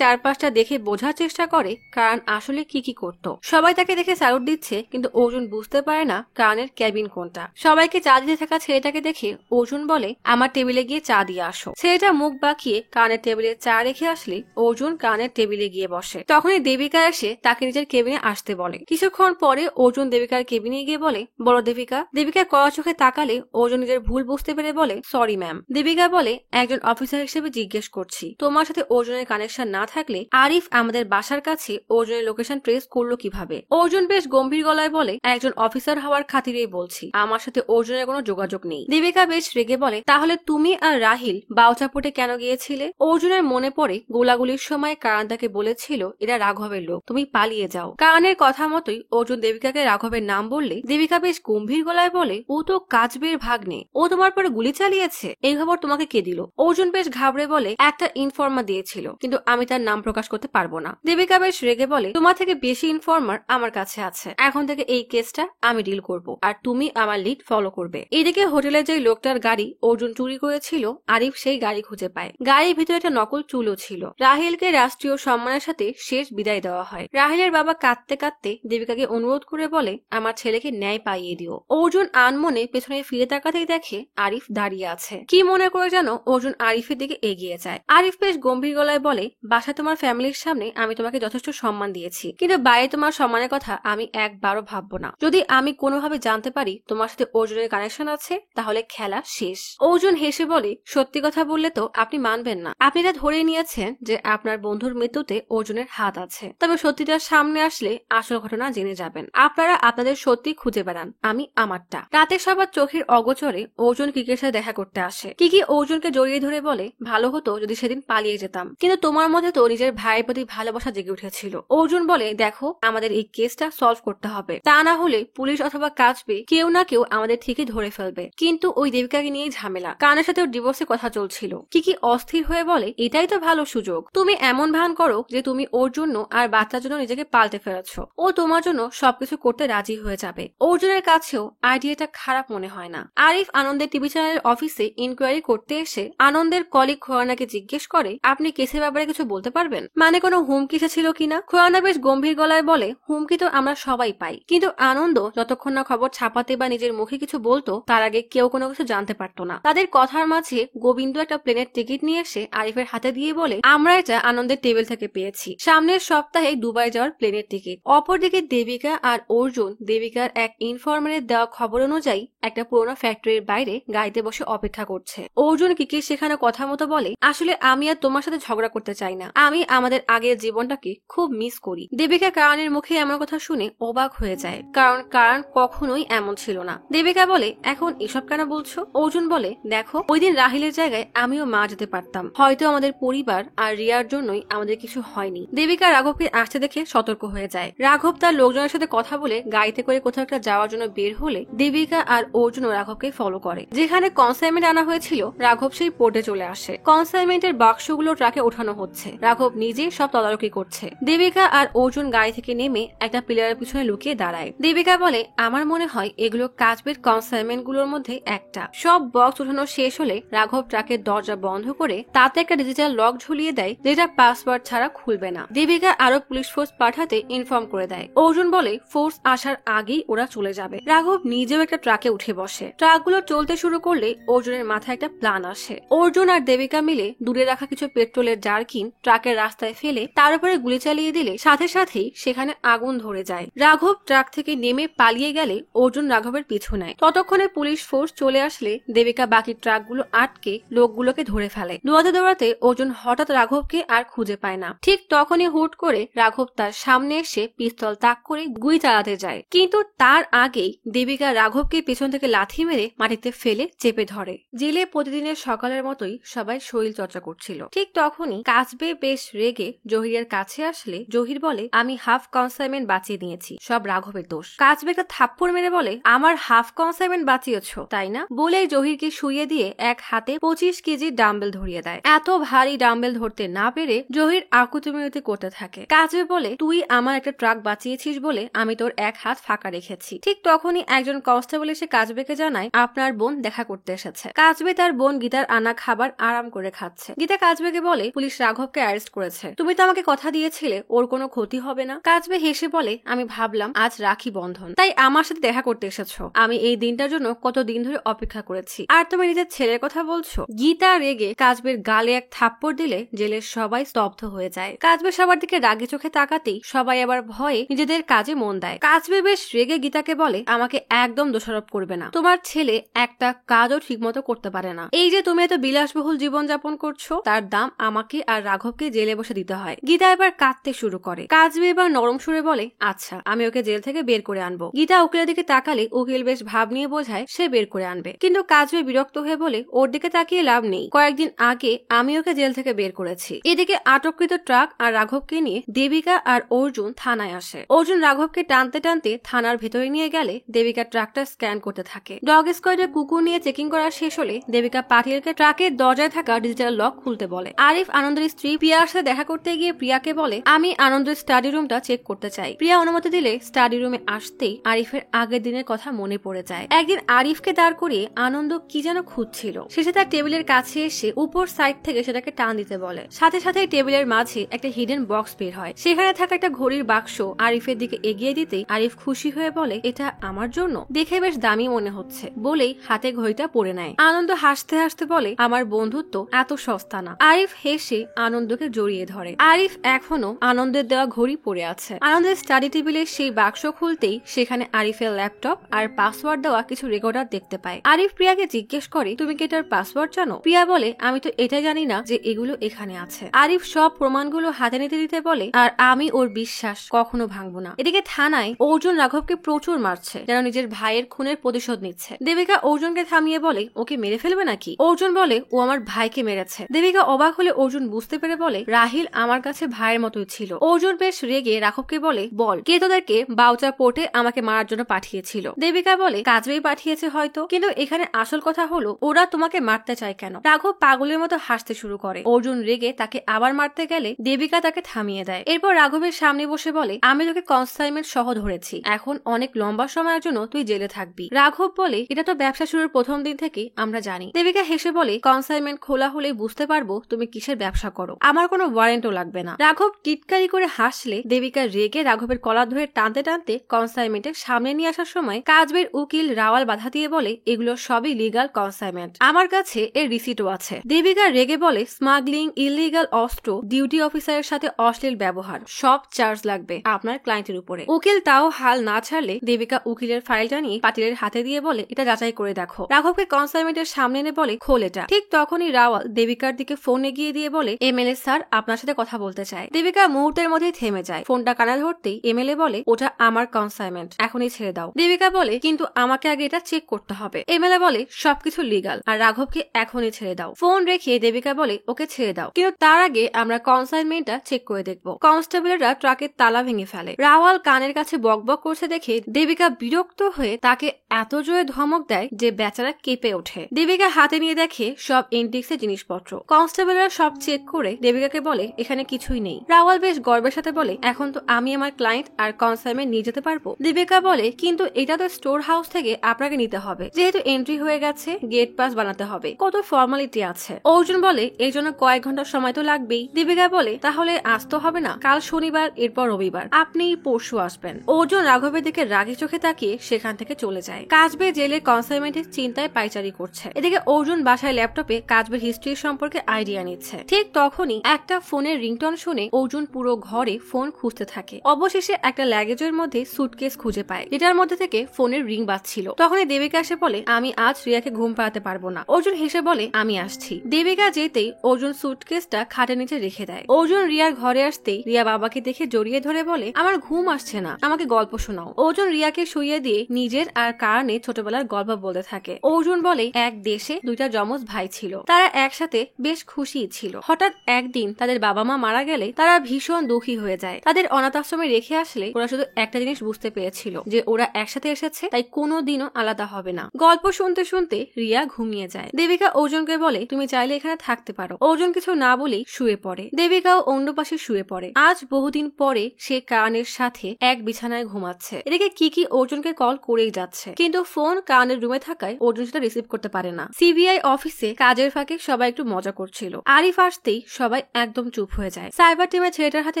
চারপাশটা দেখে বোঝার চেষ্টা করে কারণ আসলে কি করতো। সবাই তাকে দেখে স্যালুট দিচ্ছে, কিন্তু অর্জুন বুঝতে পারে না কানের ক্যাবিন কোনটা। সবাইকে চা দিতে থাকা ছেলেটাকে দেখে অর্জুন বলে আমার টেবিলে গিয়ে চা দিয়ে আসো। ছেলেটা মুখ বাঁকিয়ে কানের টেবিলে চা রেখে আসলে অর্জুন কানের টেবিলে গিয়ে বসে। তখনই দেবিকা এসে তাকে নিজের কেবিনে আসতে বলে। কিছুক্ষণ পরে অর্জুন দেবিকার কেবিনে গিয়ে বলে বলো দেবিকা। দেবিকা কড়া চোখে তাকালে অর্জুন নিজের ভুল বুঝতে পেরে বলে সরি ম্যাম। দেবিকা বলে একজন অফিসার হিসেবে জিজ্ঞেস করছি, তোমার সাথে অর্জুনের কানেকশন না থাকলে আরিফ আমাদের বাসার কাছে অর্জুনের লোকেশন ট্রেস করলো কিভাবে। অর্জুন বেশ গম্ভীর গলায় বলে একজন অফিসার হওয়ার খাতিরেই বলছি, আমার সাথে অর্জুনের কোনো যোগাযোগ নেই। দেবিকা বেশ রেগে বলে তাহলে তুমি আর রাহিল বাউচাপটে কেন গিয়েছিলে। অর্জুনের মনে পড়ে গোলাগুলির সময় কারণ তাকে বলেছিল এরা রাঘবের লোক, তুমি পালিয়ে যাও। কারণের কথা মতোই অর্জুন দেবিকাকে রাঘবের নাম বললে দেবিকা বেশ গম্ভীর গলায় বলে ও তো কাজবের ভাগ্নে, ও তোমার পরে গুলি চালিয়েছে, এই খবর তোমাকে কে দিল। অর্জুন বেশ ঘাবড়ে বলে একটা ইনফর্মার দিয়েছিল, কিন্তু আমি তার নাম প্রকাশ করতে পারবো না। দেবিকা বেশ রেগে বলে তোমার থেকে বেশি ইনফর্মার আমার কাছে আছে, এখন থেকে এই কেসটা আমি ডিল করব আর তুমি আমার লিড ফলো করবে। এদিকে হোটেলে যে লোকটার গাড়ি অর্জুন চুরি করেছিল আরিফ সেই গাড়ি খুঁজে পায়। গাড়ির ভিতরে একটা নকল চুলও ছিল। রাহিলকে রাষ্ট্রীয় সম্মানের সাথে শেষ বিদায় দেওয়া হয়। রাহিলের বাবা কাঁদতে কাঁদতে দেবিকাকে অনুরোধ করে বলে আমার ছেলেকে ন্যায় পাইয়ে দিও। অর্জুন আনমনে পেছনে ফিরে তাকাতেই দেখে আরিফ দাঁড়িয়ে আছে। কি মনে করে যেন অর্জুন আরিফের দিকে এগিয়ে যায়। আরিফ বেশ গম্ভীর গলায় বলে বাসায় তোমার ফ্যামিলির সামনে আমি তোমাকে যথেষ্ট সম্মান দিয়েছি, কিন্তু বাইরে তোমার সম্মানের কথা আমি একবারও ভাববো না। যদি আমি কোনোভাবে জানতে পারি তোমার সাথে অর্জুনের কানেকশন আছে তাহলে খেলা শেষ। অর্জুন হেসে বলে সত্যি কথা বললে তো আপনি মানবেন না, আপনি এটা ধরে নিয়েছেন যে আপনার বন্ধুর মৃত্যুতে অর্জুনের হাত আছে, তবে সত্যিটার সামনে আসলে আসল ঘটনা জেনে যাবেন। আপনারা আপনাদের সত্যি খুঁজে বেড়ান, আমি আমারটা। রাতে সবার চোখের অগোচরে অর্জুন কিকের সাথে দেখা করতে আসে। কিকি অর্জুনকে জড়িয়ে ধরে বলে ভালো হতো যদি সেদিন পালিয়ে যেতাম, কিন্তু তোমার মধ্যে তো নিজের ভাইয়ের প্রতি ভালোবাসা জেগে উঠেছিল। অর্জুন বলে দেখো আমাদের এই কেসটা সলভ করতে হবে, তা না হলে পুলিশ অথবা কাজবে কেউ না কেউ আমাদের ঠিকই ধরে ফেলবে। কিন্তু ওই দেবিকাকে নিয়ে ঝামেলা, কানের সাথে ডিভোর্সের কথা চলছিল। কিকি অস্থির হয়ে বলে এটাই তো ভালো সুযোগ, তুমি এমন ভান করো যে তুমি ওর জন্য আর বাচ্চার জন্য নিজেকে পাল্টে ফেলেছ, ও তোমার জন্য সবকিছু করতে রাজি হয়ে যাবে। অর্জুনের কাছেও আইডিয়াটা খারাপ মনে হয় না। আরিফ আনন্দের টিভি চ্যানেলের অফিসে ইনকোয়ারি করতে এসে আনন্দের কলিগ খোয়ানাকে জিজ্ঞেস করে আপনি কেসের ব্যাপারে কিছু বলতে পারবেন, মানে কোনো হুমকি ছিল কিনা। খোয়ানা বেশ গম্ভীর গলায় বলে হুমকি তো আমরা সবাই পাই, কিন্তু আনন্দ যতক্ষণ না খবর ছাপাতে বা নিজের মুখে কিছু বলতো তার আগে কেউ কোনো কিছু জানতে পারতো না। তাদের কথার মাঝে গোবিন্দ একটা প্লেনের টিকিট নিয়ে এসে আরিফের হাতে দিয়ে বলে আমরা এটা আনন্দের টেবিল থেকে পেয়েছি, সামনের সপ্তাহে দুবাই যাওয়ার প্লেনের টিকিট। অপরদিকে দেবিকা আর অর্জুন দেবিকার এক ইনফরমারের দেওয়া খবর অনুযায়ী একটা পুরোনো ফ্যাক্টরির বাইরে গাড়িতে বসে অপেক্ষা করছে। অর্জুন কিকির সেখানে কথা মতো বলে আসলে আমি আর তোমার সাথে ঝগড়া করতে চাই না, আমি আমাদের আগের জীবনটাকে খুব মিস করি। দেবিকা কারণের মুখে এমন কথা শুনে অবাক হয়ে যায়, কারণ কারণ কখনোই এমন ছিল না। দেবিকা বলে এখন এসব কেন বলছো। অর্জুন বলে দেখো ওই দিন রাহিলের জায়গায় আমিও মা যেতে পারতাম, হয়তো আমাদের পরিবার আর রিয়ার জন্যই আমাদের কিছু হয়নি। দেবিকা রাঘবকে আসতে দেখে সতর্ক হয়ে যায়। রাঘব তার লোকজনের সাথে কথা বলে গাড়িতে করে কোথাও একটা যাওয়ার জন্য বের হলে দেবিকা আর অর্জুন রাঘবকে ফলো করে। যেখানে কনসাইনমেন্ট আনা হয়েছিল রাঘব সেই পোর্টে চলে আসে। কনসাইনমেন্টের বাক্সগুলো ট্রাকে ওঠানো হচ্ছে, রাঘব নিজে সব তদারকি করছে। দেবিকা আর অর্জুন গাড়ি থেকে থেকে নেমে একটা পিলারের পিছনে লুকিয়ে দাঁড়ায়। দেবিকা বলে, আমার মনে হয় এগুলো কাচবের কনসাইনমেন্ট গুলোর মধ্যে একটা। সব বক্স উঠানো শেষ হলে রাঘব ট্রাকের দরজা বন্ধ করে তাতে একটা ডিজিটাল লক ঝুলিয়ে দেয়, যেটা পাসওয়ার্ড ছাড়া খুলবে না। দেবিকা আরো পুলিশ ফোর্স পাঠাতে ইনফর্ম করে দেয়। অর্জুন বলে ফোর্স আসার আগেই ওরা চলে যাবে। রাঘব নিজেও একটা ট্রাকে উঠে বসে। ট্রাকগুলো চলতে শুরু করলে অর্জুনের মাথায় একটা প্ল্যান আসে। অর্জুন আর দেবিকা মিলে দূরে রাখা কিছু পেট্রোলের জারকিন ট্রাকের রাস্তায় ফেলে তার উপরে গুলি চালিয়ে দিলে সাথে সাথেই সেখানে আগুন ধরে যায়। রাঘব ট্রাক থেকে নেমে পালিয়ে গেলে অর্জুন রাঘবের পিছু নেয়। ততক্ষণে পুলিশ ফোর্স চলে আসলে দেবিকা বাকি ট্রাকগুলো আটকে লোকগুলোকে ধরে ফেলে। দৌড়াতে দৌড়াতে অর্জুন হঠাৎ রাঘবকে আর খুঁজে পায় না। ঠিক তখনই হুট করে রাঘব তার সামনে এসে পিস্তল তাক করে গুলি চালাতে যায়, কিন্তু তার আগেই দেবিকা রাঘবকে পেছন থেকে লাথি মেরে মাটিতে ফেলে চেপে ধরে। জেলে প্রতিদিনের সকালের মতোই সবাই শরীর চর্চা করছিল। ঠিক তখনই কাচবে বেশ রেগে জহিরের কাছে আসলে জহির বলে, আমি হাফ কনসাইনমেন্ট বাঁচিয়ে দিয়েছি, সব রাঘবের দোষ। কাচবে একটা থাপ্পড় মেরে বলে, আমার হাফ কনসাইনমেন্ট বাঁচিয়েছ তাই না? বলেই জহিরকে শুইয়ে দিয়ে এক হাতে 25 কেজি ডাম্বেল ধরিয়ে দেয়। এত ভারী ডাম্বেল ধরতে না পেরে জহির আকুতি মিনতি করতে থাকে। কাচবে বলে, তুই আমার একটা ট্রাক বাঁচিয়েছিস বলে আমি তোর এক হাত ফাঁকা রেখেছি। ঠিক তখনই একজন কনস্টেবল এসে কাচবেকে জানায়, আপনার বোন দেখা করতে এসেছে। কাচবে তার বোন গীতার আনা খাবার আরাম করে খাচ্ছে। গীতা কাচবেকে বলে, পুলিশ রাঘবকে অ্যারেস্ট করেছে, তুমি তো আমাকে কথা দিয়েছিলে ওর কোনো ক্ষতি হবে না। কাচবে হেসে বলে, আমি ভাবলাম আজ রাখি বন্ধন, তাই আমার সাথে দেখা করতে এসেছো। আমি এই দিনটার জন্য কতদিন ধরে অপেক্ষা করেছি, আর তুমি নিজের ছেলের কথা বলছো? গীতা রেগে কাচবের গালে এক থাপ্পড় দিলে জেলের সবাই স্তব্ধ হয়ে যায়। কাচবে সবার দিকে রাগে চোখে তাকাতেই সবাই আবার ভয়ে নিজেদের কাজে মন দেয়। কাচবে বেশ রেগে গীতাকে বলে, আমাকে একদম দোষারোপ করবে না, তোমার ছেলে একটা কাজও ঠিকমতো করতে পারে না। এই যে তুমি এত বিলাসবহুল জীবন যাপন করছো তার দাম আমাকে আর রাঘবকে জেলে বসে দিতে হয়। গীতা এবার কাঁদতে শুরু করে। কাচবে এবার নরম সুরে বলে, আচ্ছা আমি ওকে জেল থেকে বের করে আনবো। গীতা উকিলের দিকে তাকালে উকিল বেশ ভাব নিয়ে বোঝায় সে বের করে আনবে, কিন্তু কাচবে বিরক্ত হয়ে বলে, ওর দিকে তাকিয়ে লাভ নেই, কয়েকদিন আগে আমি ওকে জেল থেকে বের করেছি। এদিকে আটককৃত ট্রাক আর রাঘবকে নিয়ে দেবিকা আর অর্জুন থানায় আসে। অর্জুন রাঘবকে টানতে টানতে থানার ভেতরে নিয়ে গেলে দেবিকা ট্রাকটা স্ক্যান করতে থাকে। ডগ স্কোয়াডের কুকুর নিয়ে চেকিং করা শেষ হলে দেবিকা পাটিলকে ট্রাকের দরজায় থাকা ডিজিটাল লক খুলতে বলে। আরিফ আনন্দের স্ত্রী প্রিয়ার সাথে দেখা করতে গিয়ে প্রিয়াকে বলে, আমি আনন্দের স্টাডি রুমটা চেক করতে চাই। প্রিয়া অনুমতি দিলে স্টাডি রুমে আসতেই আরিফের আগের দিনের কথা মনে পড়ে যায়। একদিন আরিফকে দাঁড় করিয়ে আনন্দ কি যেন খুঁজছিল। শেষে তার টেবিলের কাছে এসে উপর সাইড থেকে সেটাকে টান দিতে বলে। সাথে সাথে টেবিলের মাঝে একটা হিডেন বক্স বের হয়। সেখানে থাকা একটা ঘড়ির বাক্স আরিফের দিকে এগিয়ে দিতেই আরিফ খুশি হয়ে বলে, এটা আমার জন্য, দেখে বেশ দামি মনে হচ্ছে, বলেই হাতে ঘড়িটা পরে নেয়। আনন্দ হাসতে হাসতে বলে, আমার বন্ধুত্ব এত সস্তা না। আরিফ হেসে আনন্দকে জড়িয়ে ধরে। আরিফ এখনো আনন্দের দেওয়া ঘড়ি পরে আছে। আনন্দের স্টাডি টেবিলের সেই বাক্স খুলতেই সেখানে আরিফের ল্যাপটপ আর পাসওয়ার্ড দেওয়া কিছু রেকর্ডার দেখতে পায়। আরিফ প্রিয়াকে জিজ্ঞেস করে, তুমি কি এটার পাসওয়ার্ড জানো? প্রিয়া বলে, আমি তো এটা জানি না যে এগুলো এখানে আছে। আরিফ সব প্রমাণগুলো হাতে নিতে দিতে বলে, আর আমি ওর বিশ্বাস কখনো ভাঙবো না। এদিকে থানায় অর্জুন রাঘবকে প্রচুর মারছে, যেন নিজের ভাইয়ের খুনের প্রতিশোধ নিচ্ছে। দেবিকা অর্জুনকে থামিয়ে বলে, ওকে মেরে ফেলবে নাকি? অর্জুন বলে, ও আমার ভাইকে মেরেছে। দেবিকা অবাক হলে অর্জুন বুঝতে পেরে বলে, রাহিল আমার কাছে ভাইয়ের মতোই ছিল। অর্জুন বেশ রেগে রাঘবকে বলে, বল কে তোদেরকে বাউচা পোর্টে আমাকে মারার জন্য পাঠিয়েছিল? দেবিকা বলে, কাজবেই পাঠিয়েছে হয়তো, কিন্তু এখানে আসল কথা হলো ওরা তোমাকে মারতে চায় কেন? রাঘব পাগলের মতো হাসতে শুরু করে। অর্জুন রেগে তাকে আবার মারতে গেলে দেবিকা তাকে থামিয়ে দেয়। এরপর রাঘবের সামনে বসে বলে, আমি তোকে কনসাইনমেন্ট সহ ধরেছি, এখন অনেক লম্বা সময়ের জন্য তুই জেলে থাকবি। রাঘব বলে, এটা তো ব্যবসা শুরুর প্রথম দিন থেকে আমরা জানি। দেবিকা হেসে বলে, কনসাইনমেন্ট খোলা হলেই বুঝতে পারবো তুমি কিসের ব্যবসা করো, আমার কোনো ওয়ারেন্টও লাগবে না। রাঘব টিটকারি করে হাসলে দেবিকা রেগে রাঘবের কলার ধরে টানতে টানতে কনসাইনমেন্টের সামনে নিয়ে আসার সময় কাজবের উকিল রাওয়াল বাধা দিয়ে বলে, এগুলো সবই লিগাল কনসাইনমেন্ট, আমার কাছে এর রিসিটও আছে। দেবিকা রেগে বলে, স্মাগলিং, ইলিগাল অস্ত্র, ডিউটি অফিসারের সাথে অশ্লীল ব্যবহার, সব চার্জ লাগবে আপনার ক্লায়েন্টের উপরে। উকিল তাও হাল না ছাড়লে দেবিকা উকিলের ফাইলটা নিয়ে পাটিলের হাতে দিয়ে বলে, এটা যাচাই করে দেখো। রাঘবকে কনসাইনমেন্টের সামনে এনে বলে, খোল এটা। ঠিক তখনই রাওয়াল দেবিকার দিকে ফোন এগিয়ে দিয়ে বলে, এমএলএ স্যার আপনার সাথে কথা বলতে চায়। দেবিকা মুহূর্তের মধ্যেই থেমে যায়। ফোনটা কানে ধরতেই এমএলএ বলে, ওটা আমার কনসাইনমেন্ট, এখনই ছেড়ে দাও। দেবিকা বলে, কিন্তু আমাকে আগে এটা চেক করতে হবে। এমএলএ বলে, সবকিছু লিগাল, আর রাঘবকে এখনই ছেড়ে দাও। ফোন রেখে দেবিকা বলে, ওকে ছেড়ে দাও, কিন্তু তার আগে আমরা কনসাইনমেন্টটা চেক করে দেখবো। কনস্টেবলরা ট্রাকের তালা ভেঙে ফেলে। রাওয়াল কানের কাছে বকবক করছে দেখে দেবিকা বিরক্ত হয়ে তাকে এত জোরে ধমক দেয় যে বেচারা কেঁপে ওঠে। দেবিকা হাতে নিয়ে দেখে সব এন্টিক্সের জিনিসপত্র। কনস্টেবলরা সব চেক করে দেবিকাকে বলে, এখানে কিছুই নেই। রাওয়াল বেশ গর্বের সাথে বলে, এখন পর্যন্ত আমি আমার ক্লায়েন্ট আর কনসাইনমেন্ট নিয়ে যেতে পারবো? দীপিকা বলে, কিন্তু এটা তো স্টোর হাউস থেকে আপনাকে নিতে হবে, যেহেতু এন্ট্রি হয়ে গেছে গেট পাস বানাতে হবে, কত ফর্মালিটি আছে। অর্জুন বলে, এই জন্য কয়েক ঘন্টা সময় তো লাগবেই। দীপিকা বলে, তাহলে আসতে হবে না? কাল শনিবার, এরপর রবিবার, আপনি পরশু আসবেন। অর্জুন রাঘবের দিকে রাগি চোখে তাকিয়ে সেখান থেকে চলে যায়। কাজবে জেলে কনসাইনমেন্টের চিন্তায় পাইচারি করছে। এদিকে অর্জুন বাসায় ল্যাপটপে কাজবে হিস্ট্রি সম্পর্কে আইডিয়া নিচ্ছে। ঠিক তখনই একটা ফোনের রিংটন শুনে অর্জুন পুরো ঘরে ফোন খুঁজতে থাকে। অবশেষে একটা লাগেজের মধ্যে সুটকেস খুঁজে পায়, যেটার মধ্যে থেকে ফোনের রিং বাজছিল। তখনই দেবিকা এসে বলে, আমি আজ রিয়াকে ঘুম পাড়াতে পারবো না। অর্জুন হেসে বলে, আমি আসছি। দেবিকা যেতেই অর্জুন সুটকেসটা খাটের নিচে রেখে দেয়। অর্জুন রিয়ার ঘরে আসতেই রিয়া বাবাকে দেখে জড়িয়ে ধরে বলে, আমার ঘুম আসছে না, আমাকে গল্প শোনাও। অর্জুন রিয়াকে শুইয়ে দিয়ে নিজের আর কারণে ছোটবেলার গল্প বলতে থাকে। অর্জুন বলে, এক দেশে দুইটা যমজ ভাই ছিল, তারা একসাথে বেশ খুশি ছিল। হঠাৎ একদিন তাদের বাবা মা মারা গেলে তারা ভীষণ দুঃখী হয়ে যায়। তাদের অনাথ আশ্রমে রেখে আসলে ওরা শুধু একটা জিনিস বুঝতে পেরেছিল, যে ওরা একসাথে এসেছে, তাই কোনোদিনও আলাদা হবে না। গল্প শুনতে শুনতে রিয়া ঘুমিয়ে যায়। দেবিকা অর্জুনকে বলে, তুমি চাইলে এখানে থাকতে পারো। অর্জুন কিছু না বলেই শুয়ে পড়ে। দেবিকাও অন্য পাশে শুয়ে পড়ে। আজ বহুদিন পরে সে কানের সাথে এক বিছানায় ঘুমাচ্ছে। এদিকে কি অর্জুনকে কল করেই যাচ্ছে, কিন্তু ফোন কানের রুমে থাকায় অর্জুন সেটা রিসিভ করতে পারে না। সিবিআই অফিসে কাজের ফাঁকে সবাই একটু মজা করছিল। আরিফ আসতেই সবাই একদম চুপ হয়ে যায়। সাইবার টিমের ছেলেটার হাতে